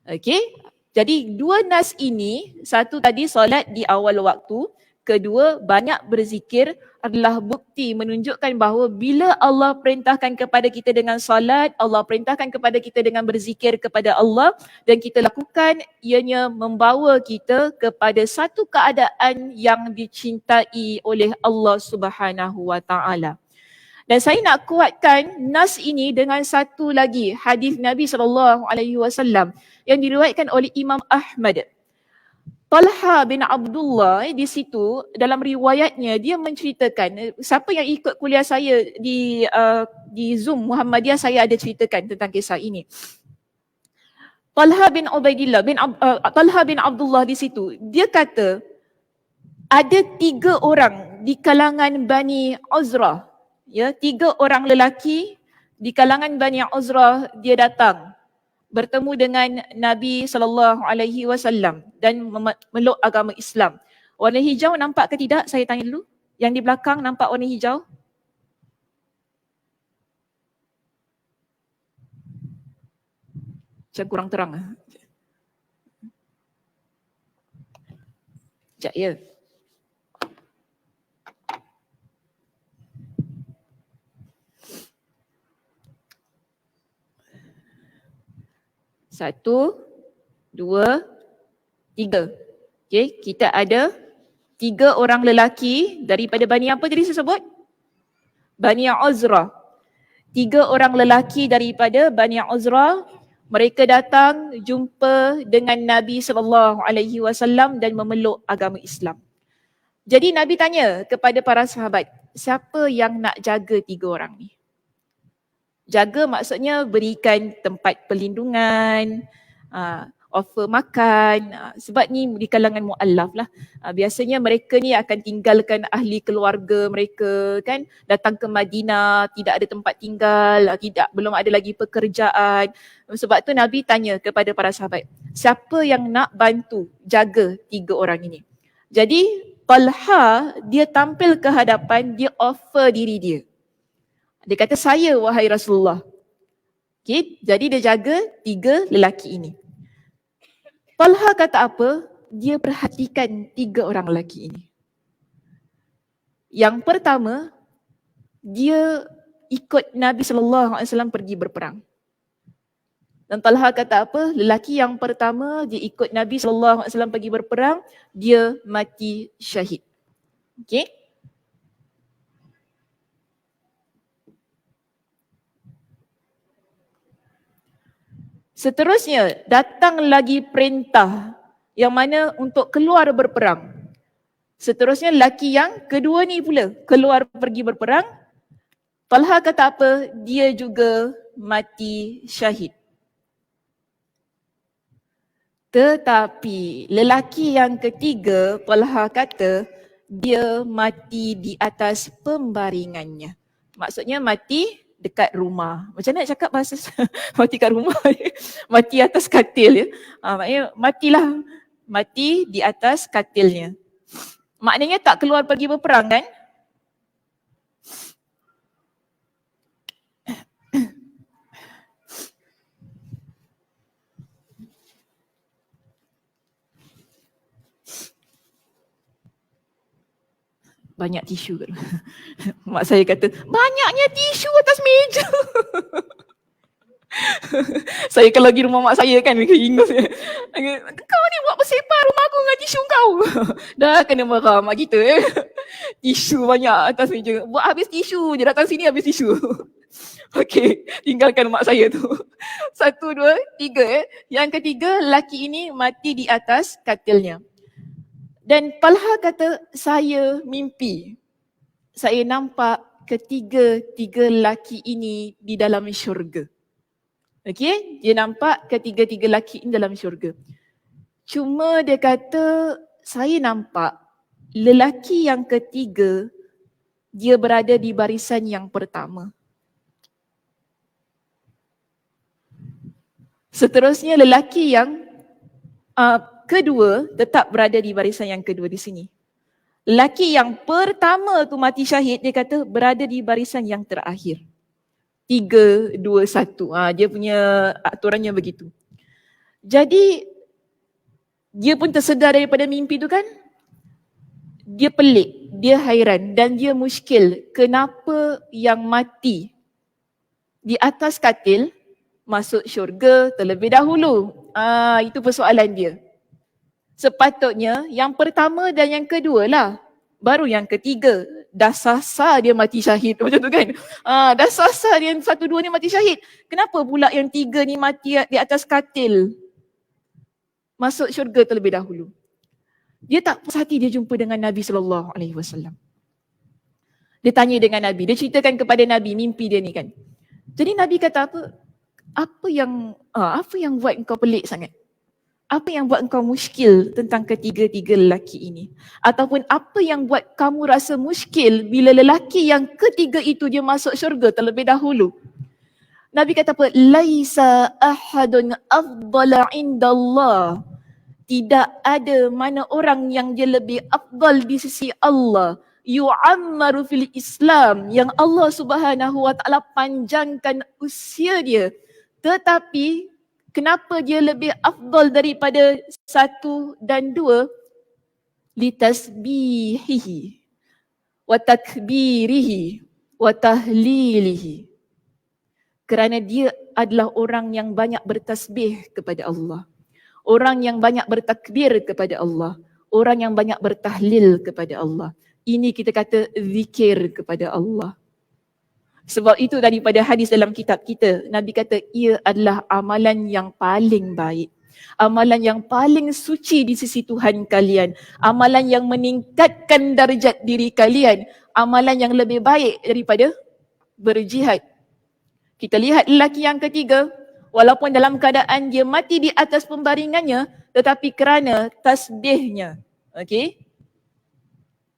Okey? Jadi 2 nas ini, satu tadi solat di awal waktu, kedua banyak berzikir adalah bukti menunjukkan bahawa bila Allah perintahkan kepada kita dengan solat, Allah perintahkan kepada kita dengan berzikir kepada Allah dan kita lakukan, ianya membawa kita kepada satu keadaan yang dicintai oleh Allah Subhanahu Wa Taala. Dan saya nak kuatkan nas ini dengan satu lagi hadis Nabi SAW yang diriwayatkan oleh Imam Ahmad. Talha bin Abdullah di situ dalam riwayatnya dia menceritakan, siapa yang ikut kuliah saya di Zoom Muhammadiyah, saya ada ceritakan tentang kisah ini. Talha bin Abdullah di situ, dia kata ada 3 orang di kalangan Bani Uzrah, ya, 3 orang lelaki di kalangan Bani Uzrah, dia datang bertemu dengan Nabi SAW dan memeluk agama Islam. Warna hijau nampak ke tidak? Saya tanya dulu. Yang di belakang nampak warna hijau? Macam kurang terang. Sekejap ya. 1, 2, 3. Okay, kita ada 3 orang lelaki daripada Bani apa tadi saya sebut? Bani Uzrah. 3 orang lelaki daripada Bani Uzrah, mereka datang jumpa dengan Nabi SAW dan memeluk agama Islam. Jadi Nabi tanya kepada para sahabat, siapa yang nak jaga 3 orang ni? Jaga maksudnya berikan tempat perlindungan, offer makan, sebab ni di kalangan mu'allaf lah. Biasanya mereka ni akan tinggalkan ahli keluarga mereka kan, datang ke Madinah, tidak ada tempat tinggal, belum ada lagi pekerjaan. Sebab tu Nabi tanya kepada para sahabat, siapa yang nak bantu jaga 3 orang ini? Jadi Talha dia tampil ke hadapan, dia offer diri dia. Dia kata, saya wahai Rasulullah. Okay, jadi dia jaga 3 lelaki ini. Talha kata apa? Dia perhatikan 3 orang lelaki ini. Yang pertama, dia ikut Nabi SAW pergi berperang. Dan Talha kata apa? Lelaki yang pertama, dia ikut Nabi SAW pergi berperang, dia mati syahid. Okay? Seterusnya, datang lagi perintah yang mana untuk keluar berperang. Seterusnya, lelaki yang kedua ni pula keluar pergi berperang. Talha kata apa? Dia juga mati syahid. Tetapi lelaki yang ketiga, Talha kata dia mati di atas pembaringannya. Maksudnya mati dekat rumah. Macam mana nak cakap bahasa mati kat rumah? Mati atas katil ya. Maknanya matilah. Mati di atas katilnya. Maknanya tak keluar pergi berperang kan? Banyak tisu kat rumah. Mak saya kata, banyaknya tisu atas meja. Saya kalau pergi rumah mak saya kan, ingat saya. Kau ni buat bersepah rumah aku dengan tisu kau. Dah kena marah mak kita. Tisu banyak atas meja. Buat habis tisu je, datang sini habis tisu. Okey, tinggalkan mak saya tu. 1, 2, 3. Yang ketiga, lelaki ini mati di atas katilnya. Dan Talha kata, saya mimpi. Saya nampak ketiga-tiga lelaki ini di dalam syurga. Okey, dia nampak ketiga-tiga lelaki ini dalam syurga. Cuma dia kata, saya nampak lelaki yang ketiga, dia berada di barisan yang pertama. Seterusnya lelaki yang kedua tetap berada di barisan yang kedua di sini. Lelaki yang pertama tu mati syahid, dia kata berada di barisan yang terakhir. 3, 2, 1. Dia punya aturannya begitu. Jadi dia pun tersedar daripada mimpi tu kan. Dia pelik, dia hairan dan dia muskil. Kenapa yang mati di atas katil masuk syurga terlebih dahulu? Itu persoalan dia. Sepatutnya yang pertama dan yang kedua lah. Baru yang ketiga. Dah sasar dia mati syahid macam tu kan. Dah sasar yang 1, 2 ni mati syahid. Kenapa pula yang 3 ni mati di atas katil? Masuk syurga terlebih dahulu. Dia tak puas hati dia jumpa dengan Nabi SAW. Dia tanya dengan Nabi. Dia ceritakan kepada Nabi mimpi dia ni kan. Jadi Nabi kata apa? Apa yang buat engkau pelik sangat? Apa yang buat engkau muskil tentang ketiga-tiga lelaki ini? Ataupun apa yang buat kamu rasa muskil bila lelaki yang ketiga itu dia masuk syurga terlebih dahulu? Nabi kata apa? Laisa ahadun afdala indallah. Tidak ada mana orang yang dia lebih afdal di sisi Allah. Yu'ammaru fil Islam. Yang Allah Subhanahu wa ta'ala panjangkan usia dia. Tetapi kenapa dia lebih afdal daripada 1 dan 2? Litasbihihi wa takbirihi wa tahlilihi. Kerana dia adalah orang yang banyak bertasbih kepada Allah. Orang yang banyak bertakbir kepada Allah. Orang yang banyak bertahlil kepada Allah. Ini kita kata zikir kepada Allah. Sebab itu daripada hadis dalam kitab kita, Nabi kata ia adalah amalan yang paling baik. Amalan yang paling suci di sisi Tuhan kalian. Amalan yang meningkatkan darjat diri kalian. Amalan yang lebih baik daripada berjihad. Kita lihat lelaki yang ketiga, walaupun dalam keadaan dia mati di atas pembaringannya, tetapi kerana tasbihnya. Okey?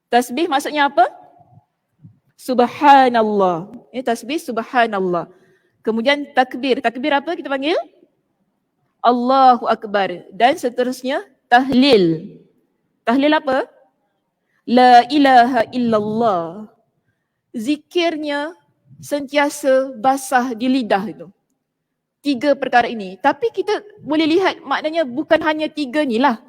Tasbih maksudnya apa? Subhanallah. Tasbih subhanallah. Kemudian takbir. Takbir apa kita panggil? Allahu Akbar. Dan seterusnya tahlil. Tahlil apa? La ilaha illallah. Zikirnya sentiasa basah di lidah itu. 3 perkara ini. Tapi kita boleh lihat maknanya bukan hanya 3 ni lah.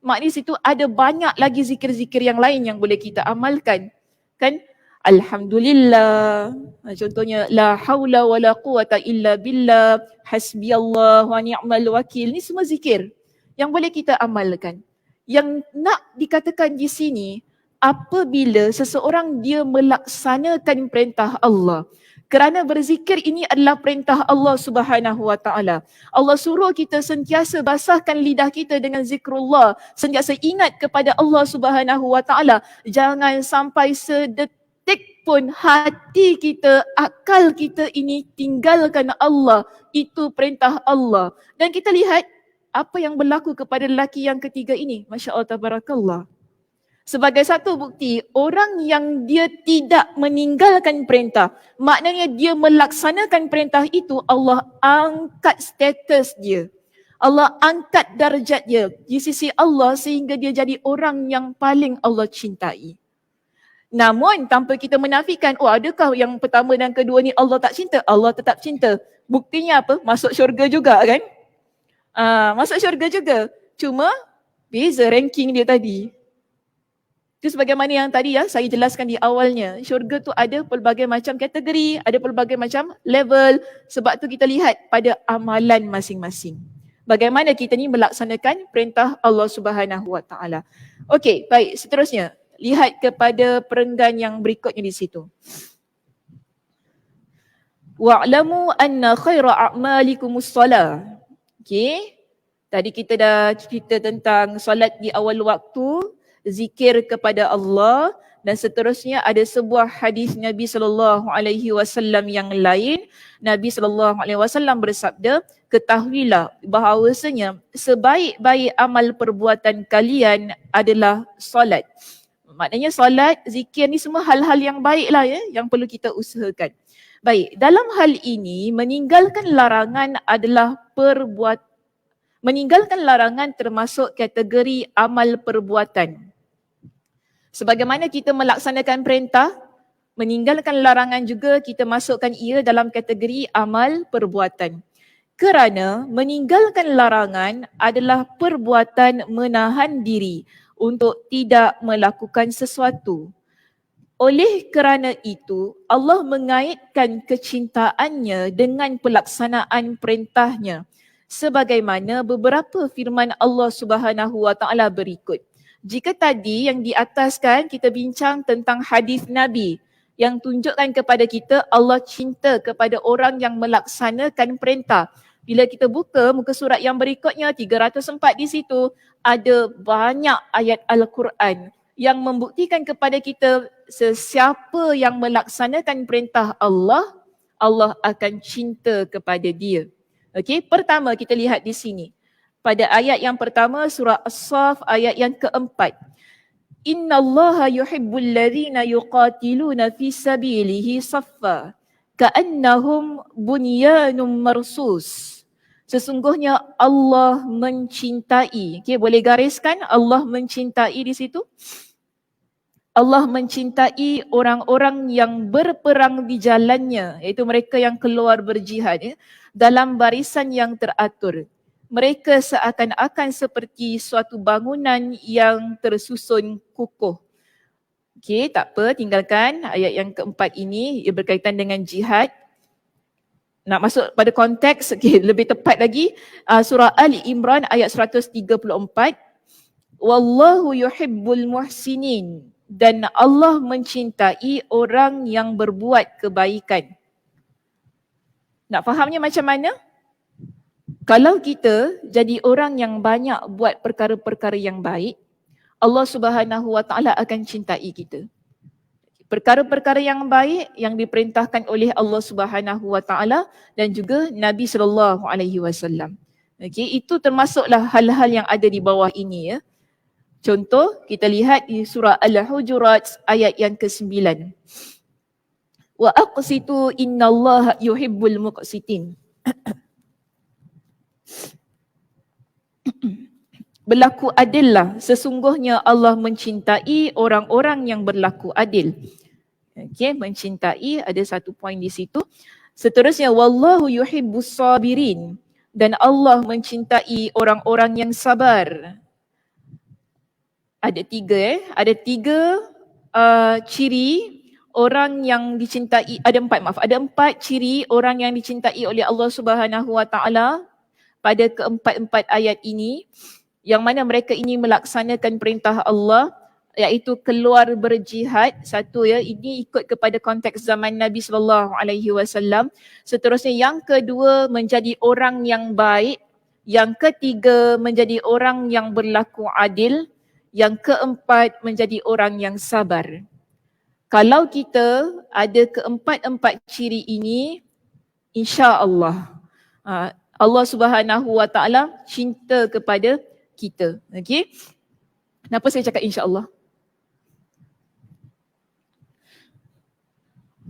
Maknanya situ ada banyak lagi zikir-zikir yang lain yang boleh kita amalkan. Kan? Alhamdulillah. Contohnya la haula wala quwata illa billah, hasbiyallah wa ni'mal wakil. Ni semua zikir yang boleh kita amalkan. Yang nak dikatakan di sini, apabila seseorang dia melaksanakan perintah Allah. Kerana berzikir ini adalah perintah Allah Subhanahu wa taala. Allah suruh kita sentiasa basahkan lidah kita dengan zikrullah, sentiasa ingat kepada Allah Subhanahu wa taala. Jangan sampai sedetik pun hati kita, akal kita ini tinggalkan Allah. Itu perintah Allah. Dan kita lihat apa yang berlaku kepada lelaki yang ketiga ini. Masya Allah, tabarakallah. Sebagai satu bukti, orang yang dia tidak meninggalkan perintah, maknanya dia melaksanakan perintah itu, Allah angkat status dia. Allah angkat darjat dia di sisi Allah sehingga dia jadi orang yang paling Allah cintai. Namun tanpa kita menafikan, adakah yang pertama dan kedua ni Allah tak cinta? Allah tetap cinta. Buktinya apa? Masuk syurga juga kan? Masuk syurga juga. Cuma beza ranking dia tadi. Itu sebagaimana yang tadi saya jelaskan di awalnya. Syurga tu ada pelbagai macam kategori, ada pelbagai macam level. Sebab tu kita lihat pada amalan masing-masing. Bagaimana kita ni melaksanakan perintah Allah Subhanahu wa taala. Okey, baik, seterusnya. Lihat kepada perenggan yang berikutnya di situ. Wa'lamu anna khaira a'malikumus salah. Okey. Tadi kita dah cerita tentang solat di awal waktu, zikir kepada Allah, dan seterusnya ada sebuah hadis Nabi SAW yang lain. Nabi SAW bersabda, ketahuilah bahawasanya sebaik-baik amal perbuatan kalian adalah solat. Maknanya solat, zikir ni semua hal-hal yang baik lah yang perlu kita usahakan. Baik, dalam hal ini meninggalkan larangan adalah meninggalkan larangan termasuk kategori amal perbuatan. Sebagaimana kita melaksanakan perintah, meninggalkan larangan juga kita masukkan ia dalam kategori amal perbuatan. Kerana meninggalkan larangan adalah perbuatan menahan diri untuk tidak melakukan sesuatu. Oleh kerana itu, Allah mengaitkan kecintaannya dengan pelaksanaan perintahnya. Sebagaimana beberapa firman Allah Subhanahu wa taala berikut. Jika tadi yang di atas kan kita bincang tentang hadis Nabi yang tunjukkan kepada kita Allah cinta kepada orang yang melaksanakan perintah. Bila kita buka muka surat yang berikutnya 304 di situ ada banyak ayat Al-Quran yang membuktikan kepada kita sesiapa yang melaksanakan perintah Allah, Allah akan cinta kepada dia. Okey, pertama kita lihat di sini. Pada ayat yang pertama surah As-Saff ayat yang keempat. Innallaha yuhibbul ladzina yuqatiluna fi sabilihi saffa ka'annahum bunyanun marsus. Sesungguhnya Allah mencintai. Okey, boleh gariskan Allah mencintai di situ? Allah mencintai orang-orang yang berperang di jalannya, iaitu mereka yang keluar berjihad dalam barisan yang teratur. Mereka seakan-akan seperti suatu bangunan yang tersusun kukuh. Okey, tak apa, tinggalkan ayat yang keempat ini, ia berkaitan dengan jihad. nak masuk pada konteks, lebih tepat lagi, surah Ali Imran ayat 134. Wallahu yuhibbul muhsinin, dan Allah mencintai orang yang berbuat kebaikan. Nak fahamnya macam mana? Kalau kita jadi orang yang banyak buat perkara-perkara yang baik, Allah Subhanahu Wa Taala akan cintai kita. Perkara-perkara yang baik yang diperintahkan oleh Allah Subhanahu Wa Taala dan juga Nabi sallallahu alaihi wasallam. Okey, itu termasuklah hal-hal yang ada di bawah ini ya. Contoh, kita lihat di surah Al-Hujurat ayat yang ke-9. Wa aqsitu innallaha yuhibbul muqsitin. Berlaku adillah, sesungguhnya Allah mencintai orang-orang yang berlaku adil. Okey, mencintai, ada satu poin di situ. Seterusnya, wallahu yuhibbus sabirin, dan Allah mencintai orang-orang yang sabar. Ada tiga ciri orang yang dicintai, ada empat ciri orang yang dicintai oleh Allah Subhanahu Wa Taala pada keempat-empat ayat ini, yang mana mereka ini melaksanakan perintah Allah, iaitu keluar berjihad. Satu ya, ini ikut kepada konteks zaman Nabi sallallahu alaihi wasallam. Seterusnya yang kedua, menjadi orang yang baik. Yang ketiga, menjadi orang yang berlaku adil. Yang keempat, menjadi orang yang sabar. Kalau kita ada keempat-empat ciri ini, insya-Allah Allah Subhanahu Wa Taala cinta kepada kita. Okey? Kenapa saya cakap insya-Allah?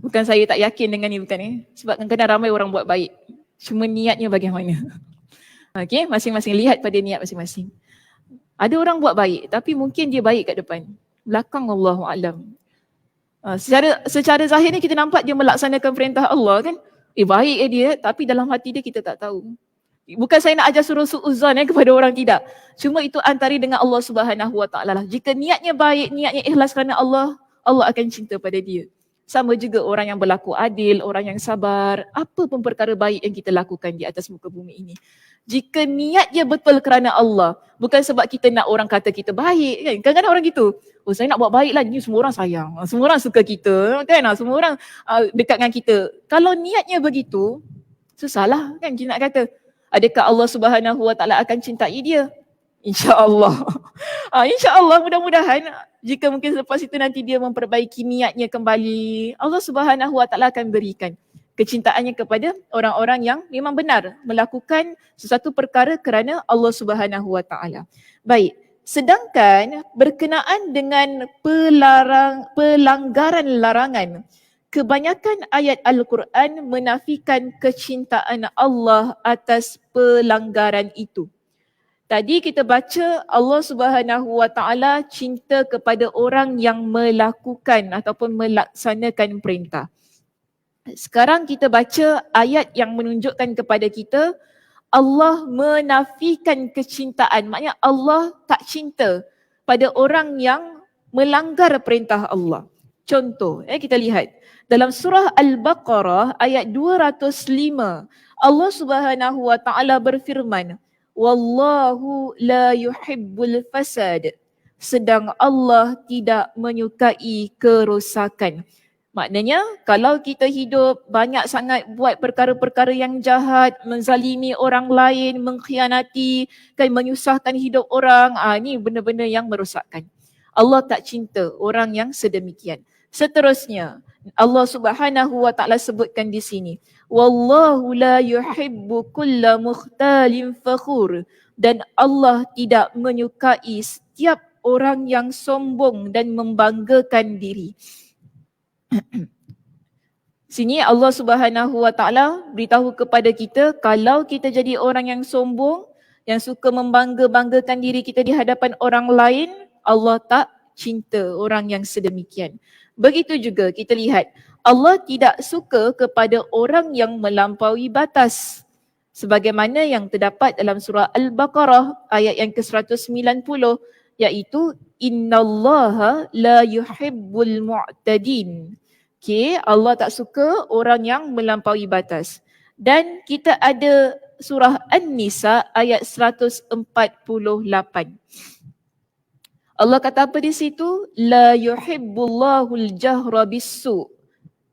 Bukan saya tak yakin dengan ni, bukan ni. Sebab kadang-kadang ramai orang buat baik. Cuma niatnya bagaimana. Okey, masing-masing lihat pada niat masing-masing. Ada orang buat baik tapi mungkin dia baik kat depan. Belakang Allahu a'lam. Secara zahir ni kita nampak dia melaksanakan perintah Allah kan. Baik dia, tapi dalam hati dia kita tak tahu. Bukan saya nak ajar suruh su'uzan kepada orang, tidak. Cuma itu antara dengan Allah Subhanahu Wa Taala lah. Jika niatnya baik, niatnya ikhlas kerana Allah, Allah akan cinta pada dia. Sama juga orang yang berlaku adil, orang yang sabar, apa pun perkara baik yang kita lakukan di atas muka bumi ini. Jika niatnya betul kerana Allah, bukan sebab kita nak orang kata kita baik kan. Kadang-kadang orang gitu, oh saya nak buat baik lah, ni semua orang sayang, semua orang suka kita kan, semua orang dekat dengan kita. Kalau niatnya begitu, susahlah kan kita nak kata. Adakah Allah Subhanahu Wa Taala akan cintai dia? InsyaAllah. InsyaAllah, mudah-mudahan jika mungkin selepas itu nanti dia memperbaiki niatnya kembali, Allah Subhanahu Wa Taala akan berikan kecintaannya kepada orang-orang yang memang benar melakukan sesuatu perkara kerana Allah Subhanahu Wa Taala. Baik, sedangkan berkenaan dengan pelanggaran larangan, kebanyakan ayat Al-Quran menafikan kecintaan Allah atas pelanggaran itu. Tadi kita baca Allah Subhanahu Wa Taala cinta kepada orang yang melakukan ataupun melaksanakan perintah. Sekarang kita baca ayat yang menunjukkan kepada kita Allah menafikan kecintaan. Maknanya Allah tak cinta pada orang yang melanggar perintah Allah. Contoh, kita lihat dalam surah Al-Baqarah ayat 205, Allah Subhanahu Wa Taala berfirman, wallahu la yuhibbul fasad, sedang Allah tidak menyukai kerosakan. Maknanya kalau kita hidup banyak sangat buat perkara-perkara yang jahat, menzalimi orang lain, mengkhianati, kan, menyusahkan hidup orang, ni benda-benda yang merosakkan. Allah tak cinta orang yang sedemikian. Seterusnya Allah Subhanahu Wa Taala sebutkan di sini, wallahu la yuhibbu kulla mukhtalin fakhur, dan Allah tidak menyukai setiap orang yang sombong dan membanggakan diri. Sini Allah Subhanahu Wa Taala beritahu kepada kita, kalau kita jadi orang yang sombong, yang suka membangga-banggakan diri kita di hadapan orang lain, Allah tak cinta orang yang sedemikian. Begitu juga kita lihat, Allah tidak suka kepada orang yang melampaui batas. Sebagaimana yang terdapat dalam surah Al-Baqarah ayat yang ke-190, iaitu innallaha la yuhibbul mu'tadin. Okay, Allah tak suka orang yang melampaui batas. Dan kita ada surah An-Nisa ayat 148. Allah kata apa di situ? La yuhibbullahul jahra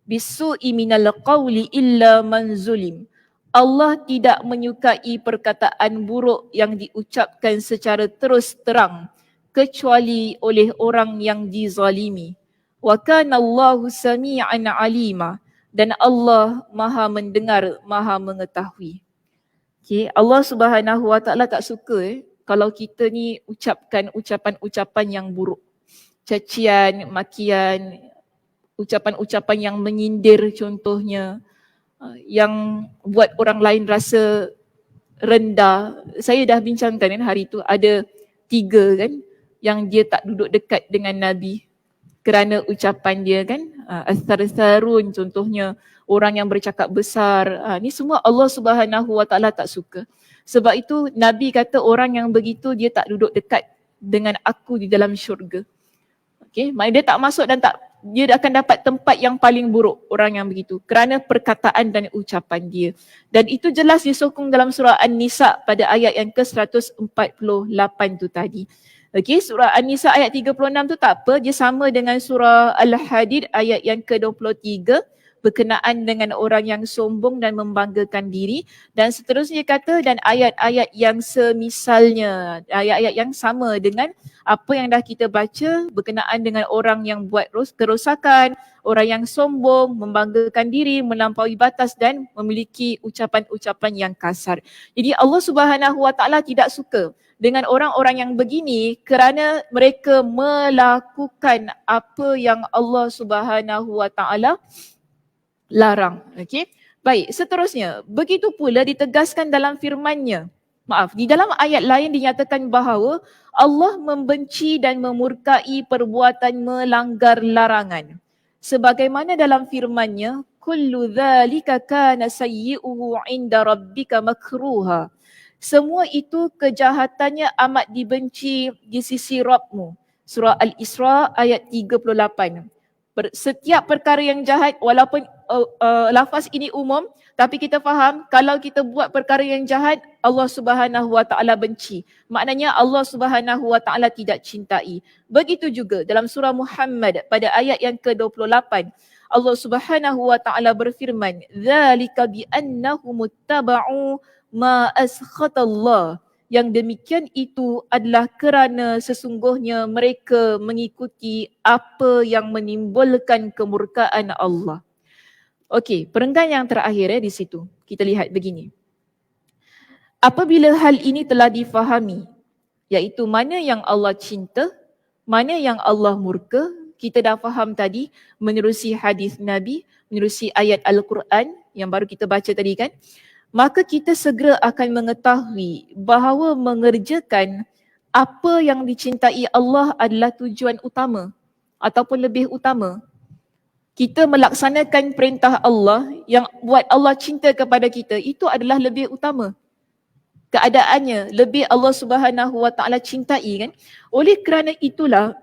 bisu'i minal qawli illa man zulim. Allah tidak menyukai perkataan buruk yang diucapkan secara terus terang kecuali oleh orang yang dizalimi. Wa kana Allahu sami'an alima, dan Allah Maha mendengar, Maha mengetahui. Okay, Allah Subhanahu Wa Taala tak suka kalau kita ni ucapkan ucapan-ucapan yang buruk. Cacian, makian, ucapan-ucapan yang menyindir contohnya, yang buat orang lain rasa rendah. Saya dah bincangkan kan hari tu, ada 3 kan yang dia tak duduk dekat dengan Nabi kerana ucapan dia kan. As-sarsarun contohnya, orang yang bercakap besar. Ni semua Allah Subhanahu Wa Taala tak suka. Sebab itu Nabi kata orang yang begitu dia tak duduk dekat dengan aku di dalam syurga. Okay, maknanya dia tak masuk dan dia akan dapat tempat yang paling buruk, orang yang begitu, kerana perkataan dan ucapan dia. Dan itu jelas disokong dalam surah An-Nisa pada ayat yang ke-148 tu tadi. Okey, surah An-Nisa ayat 36 tu tak apa, dia sama dengan surah Al-Hadid ayat yang ke-23 berkenaan dengan orang yang sombong dan membanggakan diri, dan seterusnya kata dan ayat-ayat yang semisalnya, ayat-ayat yang sama dengan apa yang dah kita baca berkenaan dengan orang yang buat kerosakan, orang yang sombong, membanggakan diri, melampaui batas dan memiliki ucapan-ucapan yang kasar. Jadi Allah Subhanahu Wa Taala tidak suka dengan orang-orang yang begini kerana mereka melakukan apa yang Allah Subhanahu Wa Taala larang. Okey. Baik, seterusnya, begitu pula ditegaskan dalam firman-Nya. Di dalam ayat lain dinyatakan bahawa Allah membenci dan memurkai perbuatan melanggar larangan. Sebagaimana dalam firman-Nya, kullu dzalika kana sayyi'uhu 'inda rabbika makruha. Semua itu kejahatannya amat dibenci di sisi Rabb-mu. Surah Al-Isra ayat 38. Setiap perkara yang jahat, walaupun lafaz ini umum, tapi kita faham kalau kita buat perkara yang jahat, Allah Subhanahu Wa Taala benci. Maknanya Allah Subhanahu Wa Taala tidak cintai. Begitu juga dalam surah Muhammad pada ayat yang ke-28. Allah Subhanahu Wa Taala berfirman, "Dzalika bi annahum muttaba'u ma askhatallah." Yang demikian itu adalah kerana sesungguhnya mereka mengikuti apa yang menimbulkan kemurkaan Allah. Okey, perenggan yang terakhir di situ. Kita lihat begini. Apabila hal ini telah difahami, iaitu mana yang Allah cinta, mana yang Allah murka, kita dah faham tadi menerusi hadis Nabi, menerusi ayat Al-Quran yang baru kita baca tadi kan, maka kita segera akan mengetahui bahawa mengerjakan apa yang dicintai Allah adalah tujuan utama ataupun lebih utama. Kita melaksanakan perintah Allah yang buat Allah cinta kepada kita, itu adalah lebih utama. Keadaannya lebih Allah Subhanahu Wa Taala cintai kan. Oleh kerana itulah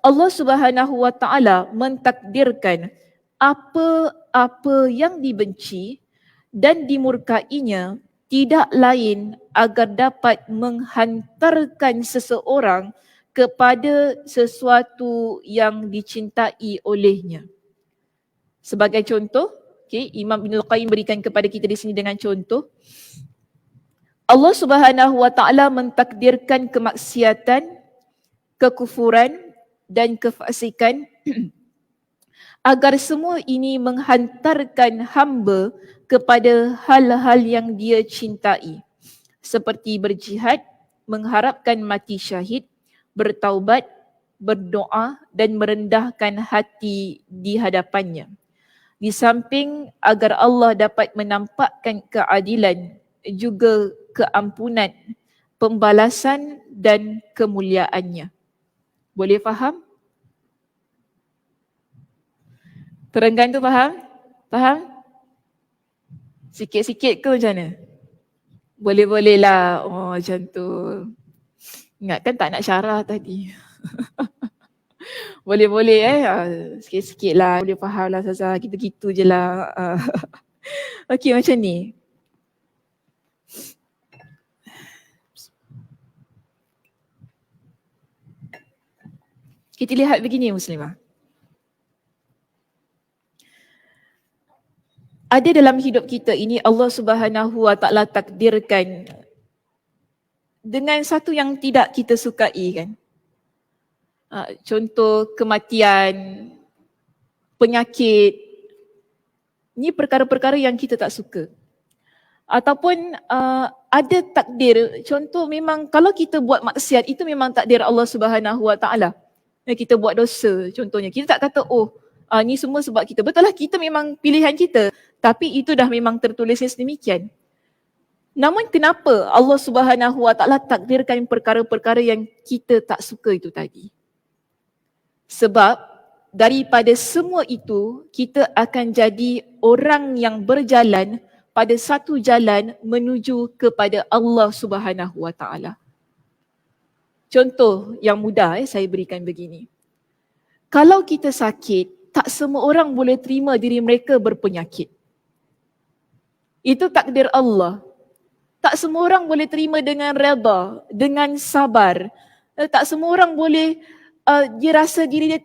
Allah Subhanahu Wa Taala mentakdirkan apa-apa yang dibenci dan dimurkainya tidak lain agar dapat menghantarkan seseorang kepada sesuatu yang dicintai olehnya. Sebagai contoh, Imam Ibnul Qayyim berikan kepada kita di sini dengan contoh. Allah Subhanahu Wa Taala mentakdirkan kemaksiatan, kekufuran dan kefasikan agar semua ini menghantarkan hamba kepada hal-hal yang dia cintai, seperti berjihad, mengharapkan mati syahid, bertaubat, berdoa dan merendahkan hati di hadapannya. Di samping agar Allah dapat menampakkan keadilan, juga keampunan, pembalasan dan kemuliaannya. Boleh faham? Perenggan tu faham? Faham? Sikit-sikit ke macam mana? Boleh-boleh lah. Oh macam tu. Ingatkan tak nak syarah tadi. Boleh-boleh sikit-sikit lah. Boleh faham lah Ustazah. Gitu-gitu je lah. Okey macam ni. Kita lihat begini Muslimah. Ada dalam hidup kita ini Allah Subhanahu Wa Taala takdirkan dengan satu yang tidak kita sukai kan. Contoh kematian, penyakit. Ni perkara-perkara yang kita tak suka. Ataupun ada takdir, contoh memang kalau kita buat maksiat itu memang takdir Allah Subhanahu Wa Taala. Kita buat dosa contohnya. Kita tak kata ni semua sebab kita. Betul lah kita memang pilihan kita. Tapi itu dah memang tertulisnya sedemikian. Namun kenapa Allah Subhanahu Wa Taala takdirkan perkara-perkara yang kita tak suka itu tadi? Sebab daripada semua itu kita akan jadi orang yang berjalan pada satu jalan menuju kepada Allah Subhanahu Wa Taala. Contoh yang mudah saya berikan begini. Kalau kita sakit, tak semua orang boleh terima diri mereka berpenyakit. Itu takdir Allah. Tak semua orang boleh terima dengan redha, dengan sabar. Tak semua orang boleh dia rasa diri dia,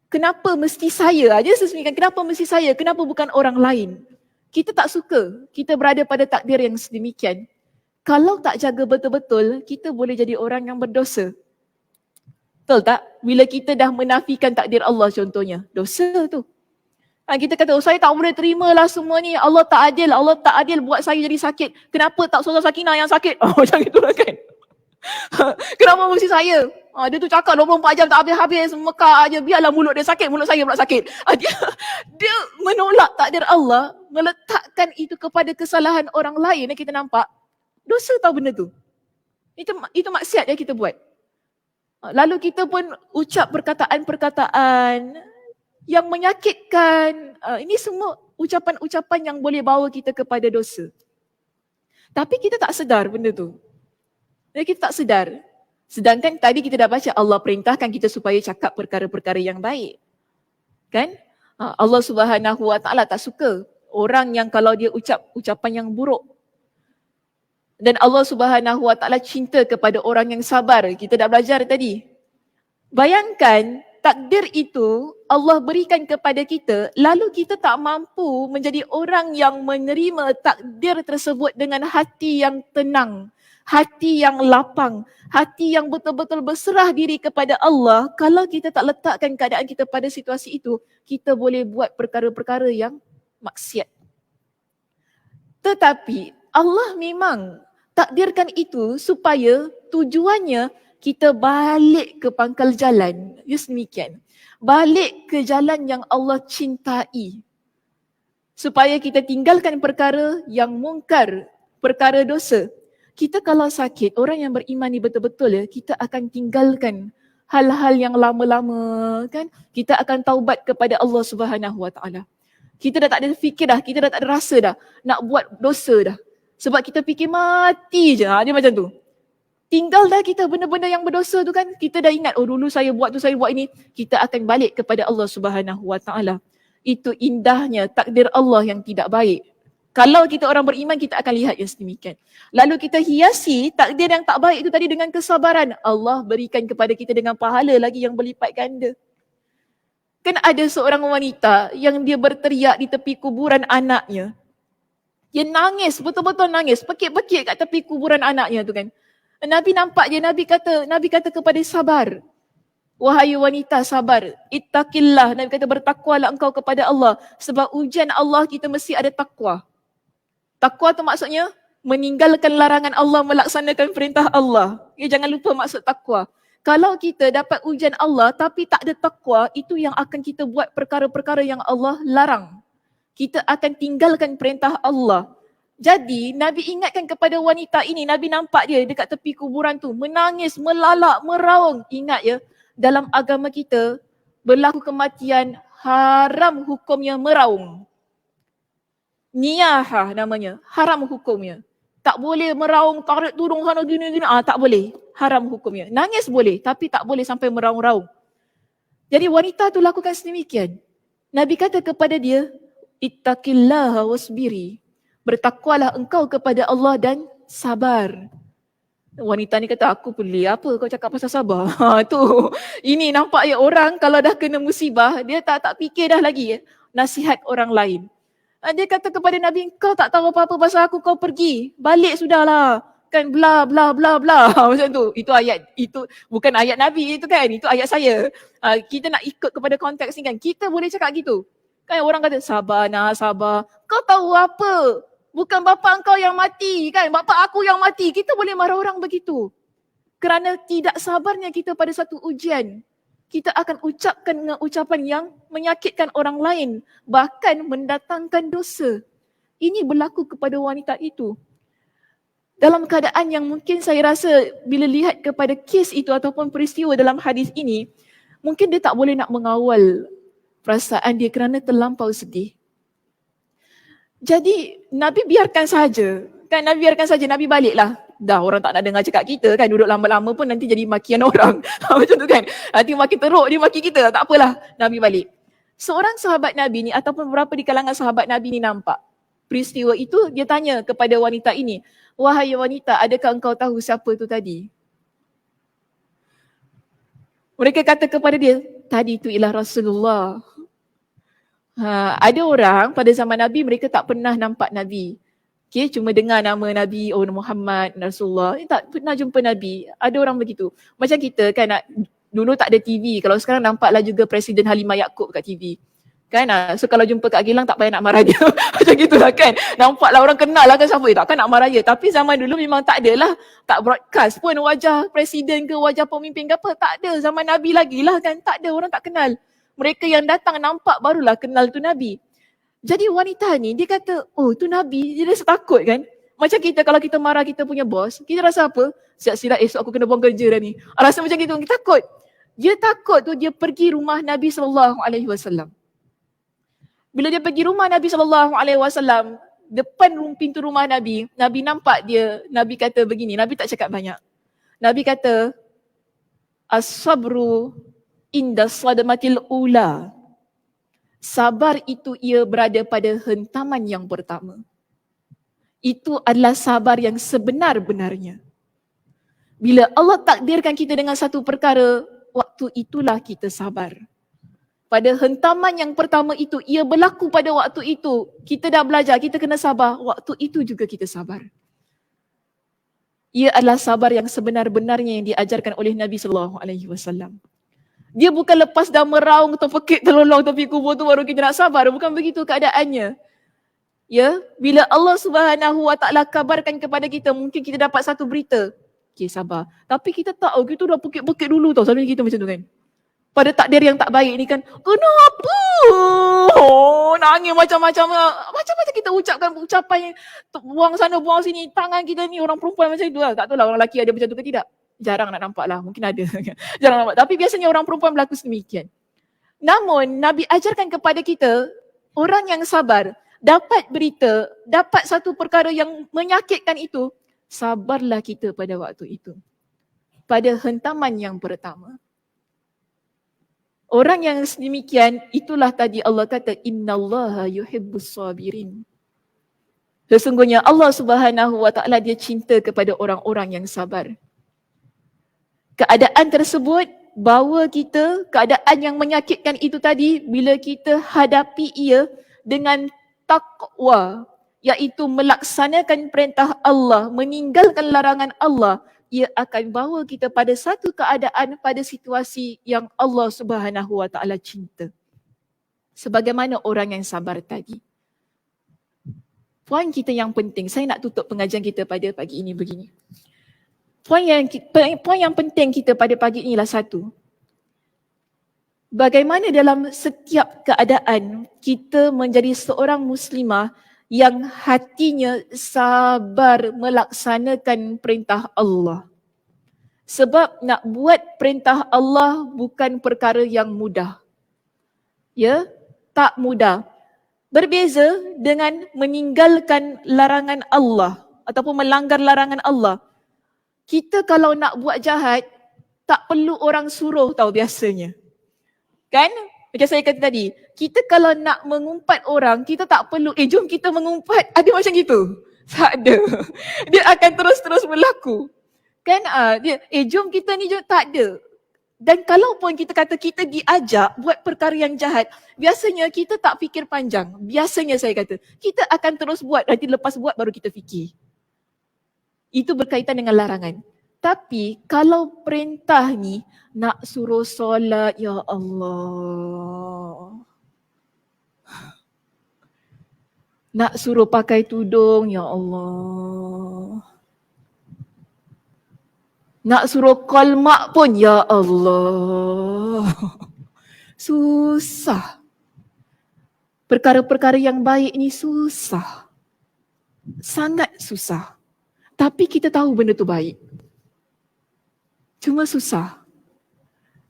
kenapa mesti saya? Dia sesungguhnya kenapa mesti saya? Kenapa bukan orang lain? Kita tak suka. Kita berada pada takdir yang sedemikian. Kalau tak jaga betul-betul, kita boleh jadi orang yang berdosa. Betul tak? Bila kita dah menafikan takdir Allah contohnya, dosa tu. Kita kata, saya tak boleh terimalah semua ni. Allah tak adil buat saya jadi sakit. Kenapa tak Ustazah Sakinah yang sakit? Macam itulah kan. Kenapa mesti saya? Dia tu cakap 24 jam tak habis-habis, mekak aja. Biarlah mulut dia sakit, mulut saya pula sakit. Dia menolak takdir Allah, meletakkan itu kepada kesalahan orang lain. Kita nampak, dosa tahu benda tu. Itu maksiat yang kita buat. Lalu kita pun ucap perkataan-perkataan yang menyakitkan. Ini semua ucapan-ucapan yang boleh bawa kita kepada dosa. Tapi kita tak sedar benda tu. Kita tak sedar. Sedangkan tadi kita dah baca Allah perintahkan kita supaya cakap perkara-perkara yang baik. Kan? Allah Subhanahu Wa Taala tak suka orang yang kalau dia ucap ucapan yang buruk. Dan Allah Subhanahu Wa Taala cinta kepada orang yang sabar. Kita dah belajar tadi. Bayangkan takdir itu Allah berikan kepada kita, lalu kita tak mampu menjadi orang yang menerima takdir tersebut dengan hati yang tenang, hati yang lapang, hati yang betul-betul berserah diri kepada Allah. Kalau kita tak letakkan keadaan kita pada situasi itu, kita boleh buat perkara-perkara yang maksiat. Tetapi Allah memang takdirkan itu supaya tujuannya kita balik ke pangkal jalan. Just demikian. Balik ke jalan yang Allah cintai. Supaya kita tinggalkan perkara yang mungkar, perkara dosa. Kita kalau sakit, orang yang beriman ni betul-betul kita akan tinggalkan hal-hal yang lama-lama kan. Kita akan taubat kepada Allah Subhanahu Wa Taala. Kita dah tak ada fikir dah, kita dah tak ada rasa dah nak buat dosa dah. Sebab kita fikir mati je, dia macam tu. Tinggal dah kita benda-benda yang berdosa tu kan, kita dah ingat, dulu saya buat tu, saya buat ini. Kita akan balik kepada Allah Subhanahu Wa Taala. Itu indahnya takdir Allah yang tidak baik. Kalau kita orang beriman, kita akan lihat yang sedemikian. Lalu kita hiasi takdir yang tak baik itu tadi dengan kesabaran. Allah berikan kepada kita dengan pahala lagi yang berlipat ganda. Kan ada seorang wanita yang dia berteriak di tepi kuburan anaknya. Dia nangis, betul-betul nangis, pekik-pekik kat tepi kuburan anaknya tu kan. Nabi nampak je, Nabi kata kepada sabar. Wahai wanita sabar, ittaqillah. Nabi kata bertakwalah engkau kepada Allah. Sebab ujian Allah kita mesti ada takwa. Takwa tu maksudnya meninggalkan larangan Allah, melaksanakan perintah Allah. Jangan lupa maksud takwa. Kalau kita dapat ujian Allah tapi tak ada takwa, itu yang akan kita buat perkara-perkara yang Allah larang. Kita akan tinggalkan perintah Allah. Jadi Nabi ingatkan kepada wanita ini, Nabi nampak dia dekat tepi kuburan tu menangis, melalak, meraung. Ingat ya, dalam agama kita berlaku kematian haram hukumnya meraung. Niyahah namanya, haram hukumnya. Tak boleh meraung, tarik tudung sana gini-gini, tak boleh. Haram hukumnya. Nangis boleh tapi tak boleh sampai meraung-raung. Jadi wanita tu lakukan sedemikian. Nabi kata kepada dia, ittaqillaha wasbiri. Bertakwalah engkau kepada Allah dan sabar. Wanita ni kata, aku beli apa kau cakap pasal sabar? Tu. Ini nampak ya orang kalau dah kena musibah, dia tak fikir dah lagi nasihat orang lain. Dia kata kepada Nabi, kau tak tahu apa-apa pasal aku, kau pergi. Balik sudahlah. Kan bla bla bla bla. Macam tu. Itu ayat, itu bukan ayat Nabi itu kan. Itu ayat saya. Kita nak ikut kepada konteks ni kan. Kita boleh cakap gitu. Kan orang kata, sabar nak sabar. Kau tahu apa? Bukan bapa engkau yang mati kan. Bapa aku yang mati. Kita boleh marah orang begitu. Kerana tidak sabarnya kita pada satu ujian. Kita akan ucapkan dengan ucapan yang menyakitkan orang lain. Bahkan mendatangkan dosa. Ini berlaku kepada wanita itu. Dalam keadaan yang mungkin saya rasa bila lihat kepada kes itu ataupun peristiwa dalam hadis ini, mungkin dia tak boleh nak mengawal perasaan dia kerana terlampau sedih. Jadi Nabi biarkan saja. Kan Nabi biarkan saja, Nabi baliklah. Dah orang tak nak dengar cakap kita kan, duduk lama-lama pun nanti jadi makian orang. Macam tu kan. Nanti makin teruk dia maki kita, tak apalah. Nabi balik. Seorang sahabat Nabi ni ataupun beberapa di kalangan sahabat Nabi ni nampak peristiwa itu, dia tanya kepada wanita ini, wahai wanita, adakah engkau tahu siapa tu tadi? Mereka kata kepada dia, tadi itu ialah Rasulullah. Ada orang pada zaman Nabi, mereka tak pernah nampak Nabi. Okay, cuma dengar nama Nabi, oh Muhammad, Rasulullah, tak pernah jumpa Nabi. Ada orang begitu. Macam kita kan, dulu tak ada TV, kalau sekarang nampaklah juga Presiden Halimah Yacob kat TV. Kan, so kalau jumpa Kak Gilang tak payah nak marah dia. Macam gitulah kan. Nampaklah orang kenal lah kan siapa, takkan nak marah dia. Tapi zaman dulu memang tak adalah, tak broadcast pun wajah presiden ke wajah pemimpin ke apa. Tak ada, zaman Nabi lagi lah kan, tak ada, orang tak kenal. Mereka yang datang nampak barulah kenal tu Nabi. Jadi wanita ni dia kata, oh tu Nabi, dia rasa takut kan. Macam kita kalau kita marah kita punya bos, kita rasa apa? Siap-siap esok aku kena buang kerja dah ni. Rasa macam gitu, kita takut. Dia takut tu dia pergi rumah Nabi SAW. Bila dia pergi rumah Nabi SAW, depan pintu rumah Nabi, Nabi nampak dia, Nabi kata begini, Nabi tak cakap banyak. Nabi kata, as-sabru inda sadamatil ula. Sabar itu ia berada pada hentaman yang pertama. Itu adalah sabar yang sebenar-benarnya. Bila Allah takdirkan kita dengan satu perkara, waktu itulah kita sabar. Pada hentaman yang pertama itu, ia berlaku pada waktu itu. Kita dah belajar, kita kena sabar. Waktu itu juga kita sabar. Ia adalah sabar yang sebenar-benarnya yang diajarkan oleh Nabi SAW. Dia bukan lepas dah meraung atau pekik terlolong tepi kubur tu baru kita nak sabar. Bukan begitu keadaannya. Ya, bila Allah SWT kabarkan kepada kita, mungkin kita dapat satu berita. Okay, sabar. Tapi kita tahu, kita dah pekik-pekik dulu tau. Selalu kita macam tu kan. Pada takdir yang tak baik ni kan, kenapa? Oh, nangis macam-macam. Macam-macam kita ucapkan ucapan yang buang sana, buang sini. Tangan kita ni orang perempuan macam itu lah. Tak tahu lah orang lelaki ada macam tu ke tidak. Jarang nak nampak lah, mungkin ada. Jarang nampak. Tapi biasanya orang perempuan berlaku sedemikian. Namun, Nabi ajarkan kepada kita, orang yang sabar, dapat berita, dapat satu perkara yang menyakitkan itu, sabarlah kita pada waktu itu. Pada hentaman yang pertama. Orang yang sedemikian, itulah tadi Allah kata, innallaha yuhibbus sabirin. Sesungguhnya Allah SWT dia cinta kepada orang-orang yang sabar. Keadaan tersebut bawa kita, keadaan yang menyakitkan itu tadi, bila kita hadapi ia dengan taqwa, iaitu melaksanakan perintah Allah, meninggalkan larangan Allah, ia akan bawa kita pada satu keadaan, pada situasi yang Allah SWT cinta. Sebagaimana orang yang sabar tadi. Poin kita yang penting, saya nak tutup pengajian kita pada pagi ini begini. Poin yang penting kita pada pagi ini ialah satu. Bagaimana dalam setiap keadaan kita menjadi seorang muslimah yang hatinya sabar melaksanakan perintah Allah. Sebab nak buat perintah Allah bukan perkara yang mudah. Ya, tak mudah. Berbeza dengan meninggalkan larangan Allah ataupun melanggar larangan Allah. Kita kalau nak buat jahat, tak perlu orang suruh tahu biasanya. Kan? Macam saya kata tadi, kita kalau nak mengumpat orang, kita tak perlu, jom kita mengumpat. Ada macam gitu? Tak ada. Dia akan terus-terus berlaku. Kan? Dia, jom kita ni, jom. Tak ada. Dan kalaupun kita kata kita diajak buat perkara yang jahat, biasanya kita tak fikir panjang. Biasanya saya kata, kita akan terus buat, nanti lepas buat baru kita fikir. Itu berkaitan dengan larangan. Tapi kalau perintah ni nak suruh solat, ya Allah. Nak suruh pakai tudung, ya Allah. Nak suruh call mak pun, ya Allah. Susah. Perkara-perkara yang baik ni susah. Sangat susah. Tapi kita tahu benda tu baik. Cuma susah.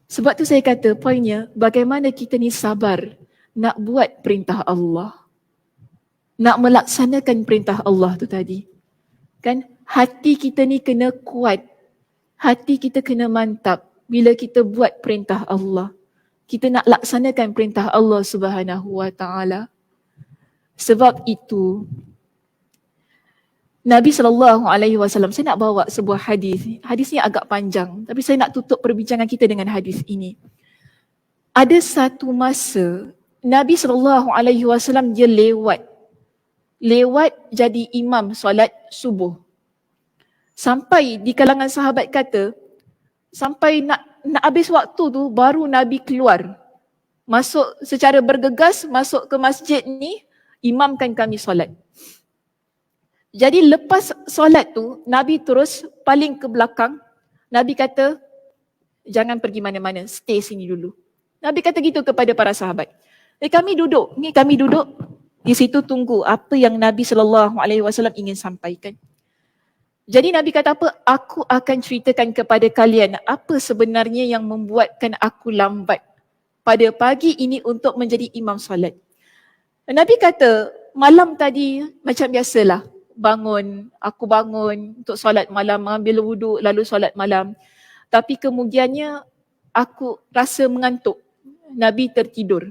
Sebab tu saya kata poinnya, bagaimana kita ni sabar nak buat perintah Allah. Nak melaksanakan perintah Allah tu tadi. Kan? Hati kita ni kena kuat. Hati kita kena mantap bila kita buat perintah Allah. Kita nak laksanakan perintah Allah Subhanahu Wa Taala. Sebab itu Nabi SAW, saya nak bawa sebuah hadis. Hadis ni agak panjang, tapi saya nak tutup perbincangan kita dengan hadis ini. Ada satu masa Nabi SAW dia lewat jadi imam solat subuh. Sampai di kalangan sahabat kata, sampai nak habis waktu tu baru Nabi keluar. Masuk secara bergegas, masuk ke masjid ni, imamkan kami solat. Jadi lepas solat tu, Nabi terus paling ke belakang. Nabi kata, jangan pergi mana-mana, stay sini dulu. Nabi kata gitu kepada para sahabat. Kami duduk di situ tunggu apa yang Nabi SAW ingin sampaikan. Jadi Nabi kata apa? Aku akan ceritakan kepada kalian apa sebenarnya yang membuatkan aku lambat pada pagi ini untuk menjadi imam solat. Nabi kata, malam tadi macam biasalah. Aku bangun untuk solat malam, ambil wuduk lalu solat malam. Tapi kemudiannya aku rasa mengantuk. Nabi tertidur.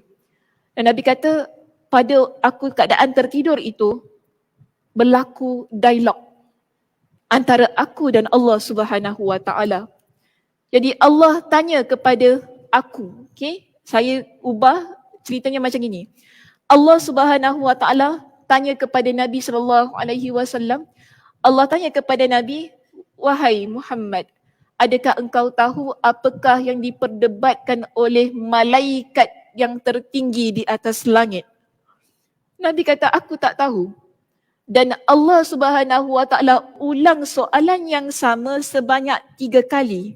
Dan Nabi kata pada aku keadaan tertidur itu berlaku dialog antara aku dan Allah Subhanahu Wa Taala. Jadi Allah tanya kepada aku, okey? Saya ubah ceritanya macam ini. Allah Subhanahu Wa Taala tanya kepada Nabi SAW. Allah tanya kepada Nabi, wahai Muhammad, adakah engkau tahu apakah yang diperdebatkan oleh malaikat yang tertinggi di atas langit? Nabi kata, aku tak tahu. Dan Allah Subhanahu Wa Taala ulang soalan yang sama sebanyak 3 kali.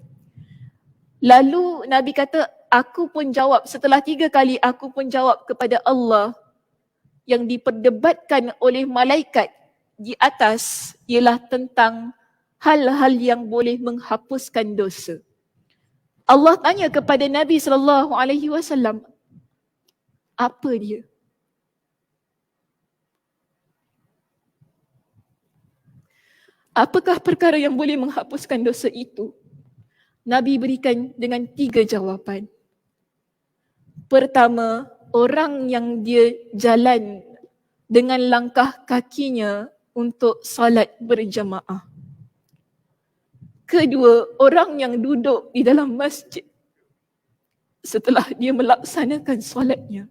Lalu Nabi kata, aku pun jawab, setelah 3 kali aku pun jawab kepada Allah, yang diperdebatkan oleh malaikat di atas ialah tentang hal-hal yang boleh menghapuskan dosa. Allah tanya kepada Nabi SAW, apa dia? Apakah perkara yang boleh menghapuskan dosa itu? Nabi berikan dengan 3 jawapan. Pertama, orang yang dia jalan dengan langkah kakinya untuk salat berjamaah. Kedua, orang yang duduk di dalam masjid setelah dia melaksanakan salatnya.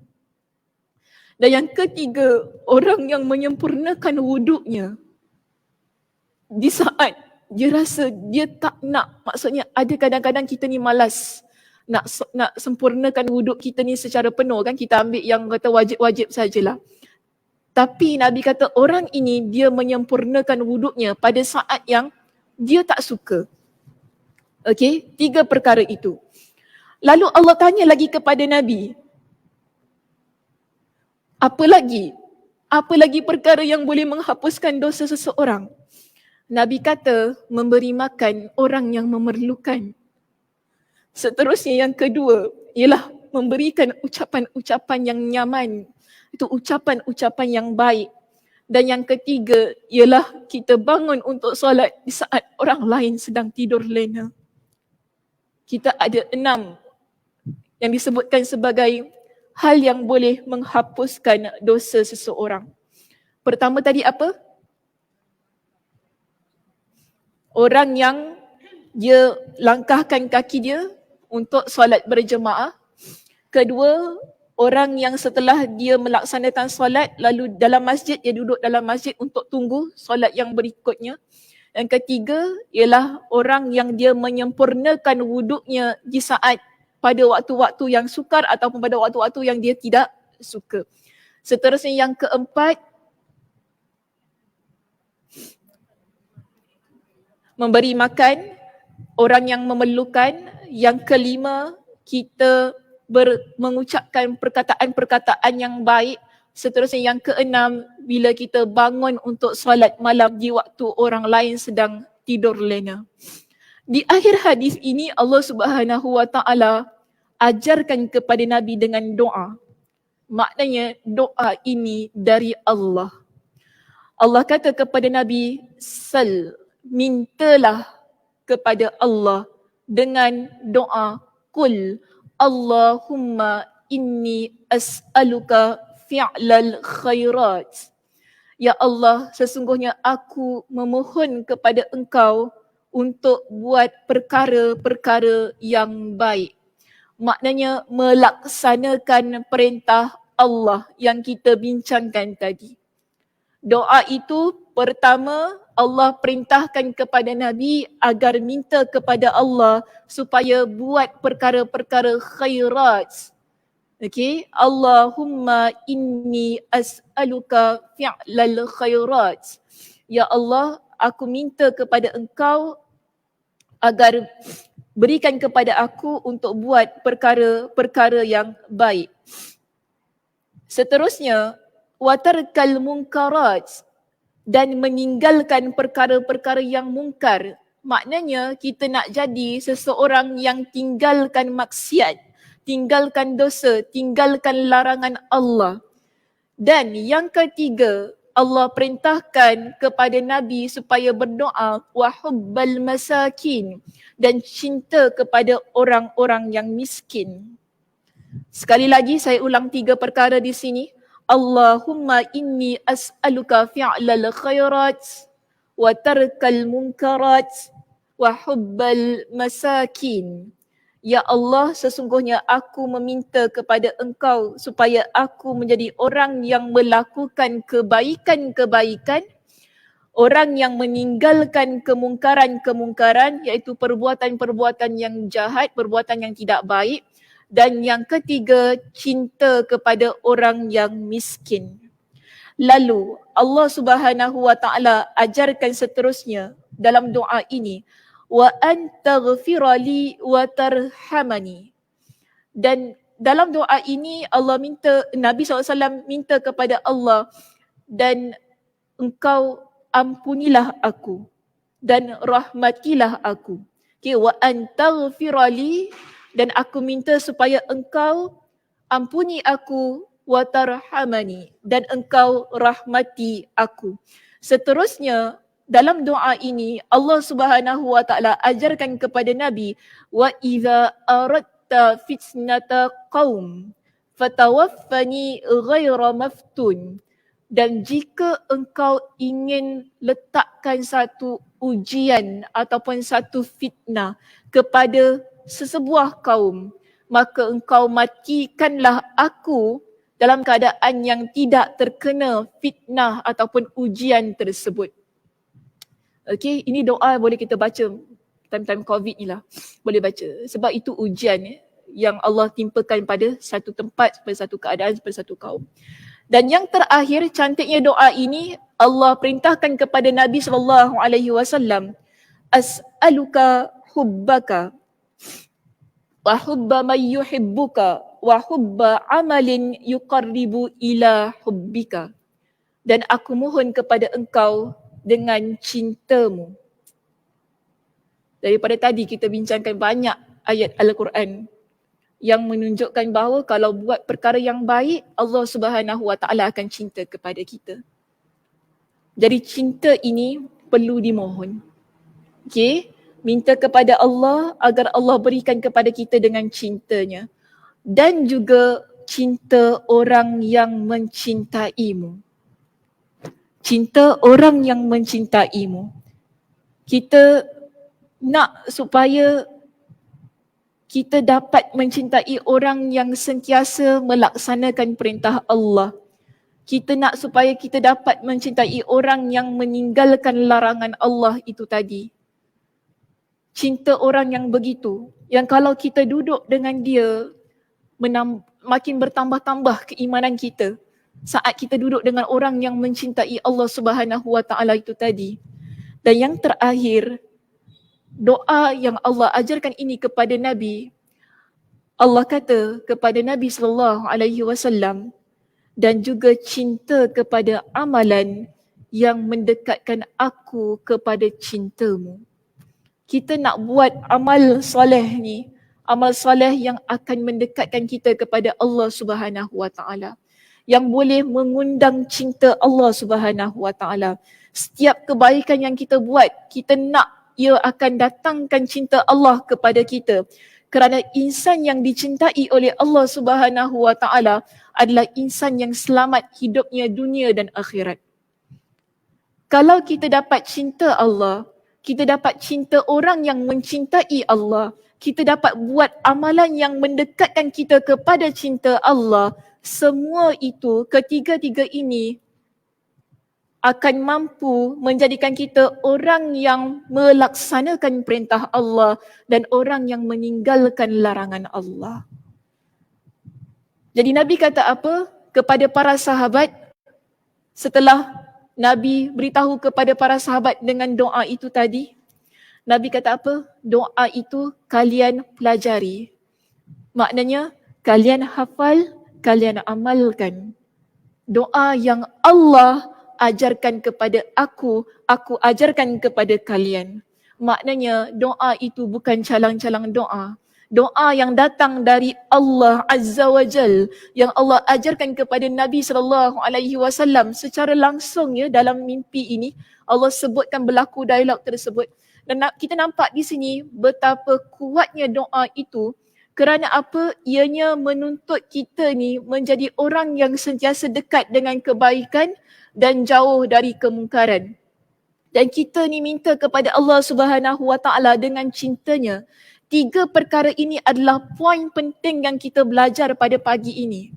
Dan yang ketiga, orang yang menyempurnakan wuduknya di saat dia rasa dia tak nak, maksudnya ada kadang-kadang kita ni malas nak sempurnakan wuduk kita ni secara penuh kan, kita ambil yang kata wajib-wajib sajalah. Tapi Nabi kata orang ini dia menyempurnakan wuduknya pada saat yang dia tak suka. Okey, 3 perkara itu. Lalu Allah tanya lagi kepada Nabi, apa lagi? Apa lagi perkara yang boleh menghapuskan dosa seseorang? Nabi kata memberi makan orang yang memerlukan. Seterusnya yang kedua ialah memberikan ucapan-ucapan yang nyaman. Itu ucapan-ucapan yang baik. Dan yang ketiga ialah kita bangun untuk solat di saat orang lain sedang tidur lena. Kita ada 6 yang disebutkan sebagai hal yang boleh menghapuskan dosa seseorang. Pertama tadi apa? Orang yang dia langkahkan kaki dia untuk solat berjemaah. Kedua, orang yang setelah dia melaksanakan solat lalu dalam masjid, dia duduk dalam masjid untuk tunggu solat yang berikutnya. Yang ketiga ialah orang yang dia menyempurnakan wuduknya di saat pada waktu-waktu yang sukar ataupun pada waktu-waktu yang dia tidak suka. Seterusnya yang keempat, memberi makan orang yang memerlukan. Yang kelima, kita mengucapkan perkataan-perkataan yang baik. Seterusnya yang keenam, bila kita bangun untuk solat malam di waktu orang lain sedang tidur lena. Di akhir hadis ini Allah Subhanahu Wa Taala ajarkan kepada Nabi dengan doa. Maknanya doa ini dari Allah. Allah kata kepada Nabi, sal, mintalah kepada Allah dengan doa kul Allahumma inni as'aluka fi'lal khairat. Ya Allah, sesungguhnya aku memohon kepada Engkau untuk buat perkara-perkara yang baik. Maknanya melaksanakan perintah Allah yang kita bincangkan tadi. Doa itu pertama Allah perintahkan kepada Nabi agar minta kepada Allah supaya buat perkara-perkara khairat. Okey, Allahumma inni as'aluka fi'lal khairat. Ya Allah, aku minta kepada Engkau agar berikan kepada aku untuk buat perkara-perkara yang baik. Seterusnya, watarkal munkarat, dan meninggalkan perkara-perkara yang mungkar. Maknanya kita nak jadi seseorang yang tinggalkan maksiat, tinggalkan dosa, tinggalkan larangan Allah. Dan yang ketiga, Allah perintahkan kepada Nabi supaya berdoa wa hubbal masakin, dan cinta kepada orang-orang yang miskin. Sekali lagi saya ulang 3 perkara di sini. Allahumma inni as'aluka fi'lal khairat wa tarkal munkarat wa hubbal masakin. Ya Allah, sesungguhnya aku meminta kepada Engkau supaya aku menjadi orang yang melakukan kebaikan-kebaikan, orang yang meninggalkan kemungkaran-kemungkaran, iaitu perbuatan-perbuatan yang jahat, perbuatan yang tidak baik. Dan yang ketiga, cinta kepada orang yang miskin. Lalu Allah Subhanahu Wa Taala ajarkan seterusnya dalam doa ini, wa antaghfirali wa tarhamani. Dan dalam doa ini Allah minta, Nabi SAW minta kepada Allah, dan Engkau ampunilah aku dan rahmatilah aku. Okay, wa antaghfirali, dan aku minta supaya Engkau ampuni aku, wa tarhamani, dan Engkau rahmati aku. Seterusnya dalam doa ini Allah Subhanahu Wa Taala ajarkan kepada Nabi, wa idza aradta fitnata qaum fatawaffani ghaira maftun. Dan jika engkau ingin letakkan satu ujian ataupun satu fitnah kepada sesebuah kaum, maka engkau matikanlah aku dalam keadaan yang tidak terkena fitnah ataupun ujian tersebut. Okey, ini doa boleh kita baca time-time COVID ni lah. Boleh baca. Sebab itu ujian yang Allah timpakan pada satu tempat, pada satu keadaan, pada satu kaum. Dan yang terakhir, cantiknya doa ini, Allah perintahkan kepada Nabi SAW, as'aluka hubbaka wa hubba man yuhibbuka wa hubba amalin yuqarribu ila hubbika. Dan aku mohon kepada engkau dengan cintamu. Daripada tadi kita bincangkan banyak ayat Al-Quran yang menunjukkan bahawa kalau buat perkara yang baik, Allah Subhanahu Wa Taala akan cinta kepada kita. Jadi cinta ini perlu dimohon. Okey, minta kepada Allah agar Allah berikan kepada kita dengan cintanya. dan juga cinta orang yang mencintaimu. Cinta orang yang mencintaimu. Kita nak supaya kita dapat mencintai orang yang sentiasa melaksanakan perintah Allah. Kita nak supaya kita dapat mencintai orang yang meninggalkan larangan Allah itu tadi. Cinta orang yang begitu, yang kalau kita duduk dengan dia, makin bertambah-tambah keimanan kita saat kita duduk dengan orang yang mencintai Allah Subhanahu Wa Taala itu tadi. Dan yang terakhir, doa yang Allah ajarkan ini kepada Nabi. Allah kata kepada Nabi sallallahu alaihi wasallam, dan juga cinta kepada amalan yang mendekatkan aku kepada cintamu. Kita nak buat amal soleh ni, amal soleh yang akan mendekatkan kita kepada Allah Subhanahu Wa Taala, yang boleh mengundang cinta Allah Subhanahu Wa Taala. Setiap kebaikan yang kita buat, kita nak ia akan datangkan cinta Allah kepada kita. Kerana insan yang dicintai oleh Allah Subhanahu Wa Taala adalah insan yang selamat hidupnya dunia dan akhirat. Kalau kita dapat cinta Allah, kita dapat cinta orang yang mencintai Allah, kita dapat buat amalan yang mendekatkan kita kepada cinta Allah, semua itu, ketiga-tiga ini akan mampu menjadikan kita orang yang melaksanakan perintah Allah dan orang yang meninggalkan larangan Allah. Jadi Nabi kata apa kepada para sahabat setelah Nabi beritahu kepada para sahabat dengan doa itu tadi? Nabi kata apa? Doa itu kalian pelajari. Maknanya kalian hafal, kalian amalkan. Doa yang Allah ajarkan kepada aku ajarkan kepada kalian. Maknanya doa itu bukan calang-calang doa. Doa yang datang dari Allah Azza wa Jal, yang Allah ajarkan kepada Nabi SAW secara langsung ya dalam mimpi ini. Allah sebutkan berlaku dialog tersebut. Dan kita nampak di sini betapa kuatnya doa itu. Kerana apa? Ianya menuntut kita ni menjadi orang yang sentiasa dekat dengan kebaikan dan jauh dari kemungkaran. Dan kita ni minta kepada Allah Subhanahu Wa Taala dengan cintanya. 3 perkara ini adalah poin penting yang kita belajar pada pagi ini.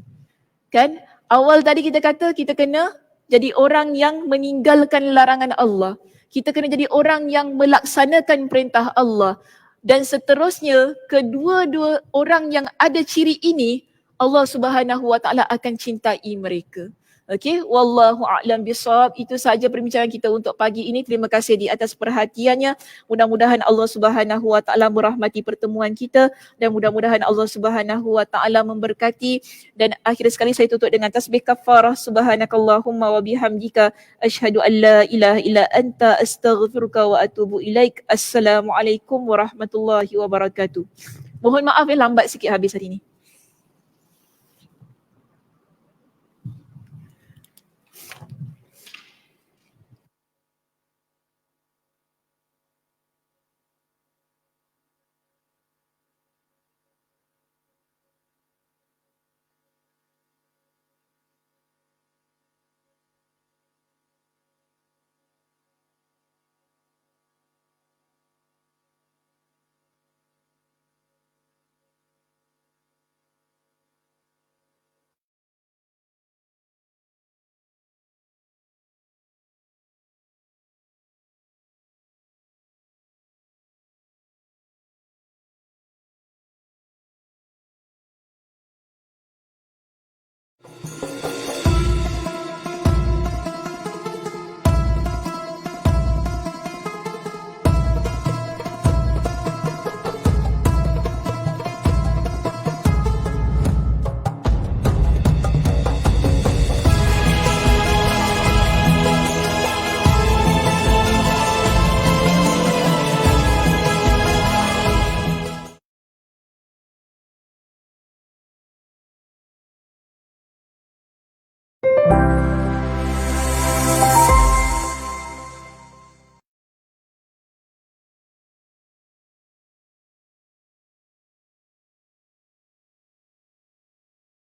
Kan? Awal tadi kita kata kita kena jadi orang yang meninggalkan larangan Allah. Kita kena jadi orang yang melaksanakan perintah Allah. Dan seterusnya, kedua-dua orang yang ada ciri ini, Allah Subhanahu Wa Taala akan cintai mereka. Okey, wallahu a'lam bissawab. Itu sahaja perbincangan kita untuk pagi ini. Terima kasih di atas perhatiannya. Mudah-mudahan Allah Subhanahu Wa Taala merahmati pertemuan kita dan mudah-mudahan Allah Subhanahu Wa Taala memberkati. Dan akhir sekali saya tutup dengan tasbih kafarah. Subhanakallahumma wa bihamdika asyhadu an la ilaha illa anta astaghfiruka wa atubu ilaik. Assalamualaikum warahmatullahi wabarakatuh. Mohon maaf lambat sikit habis hari ini.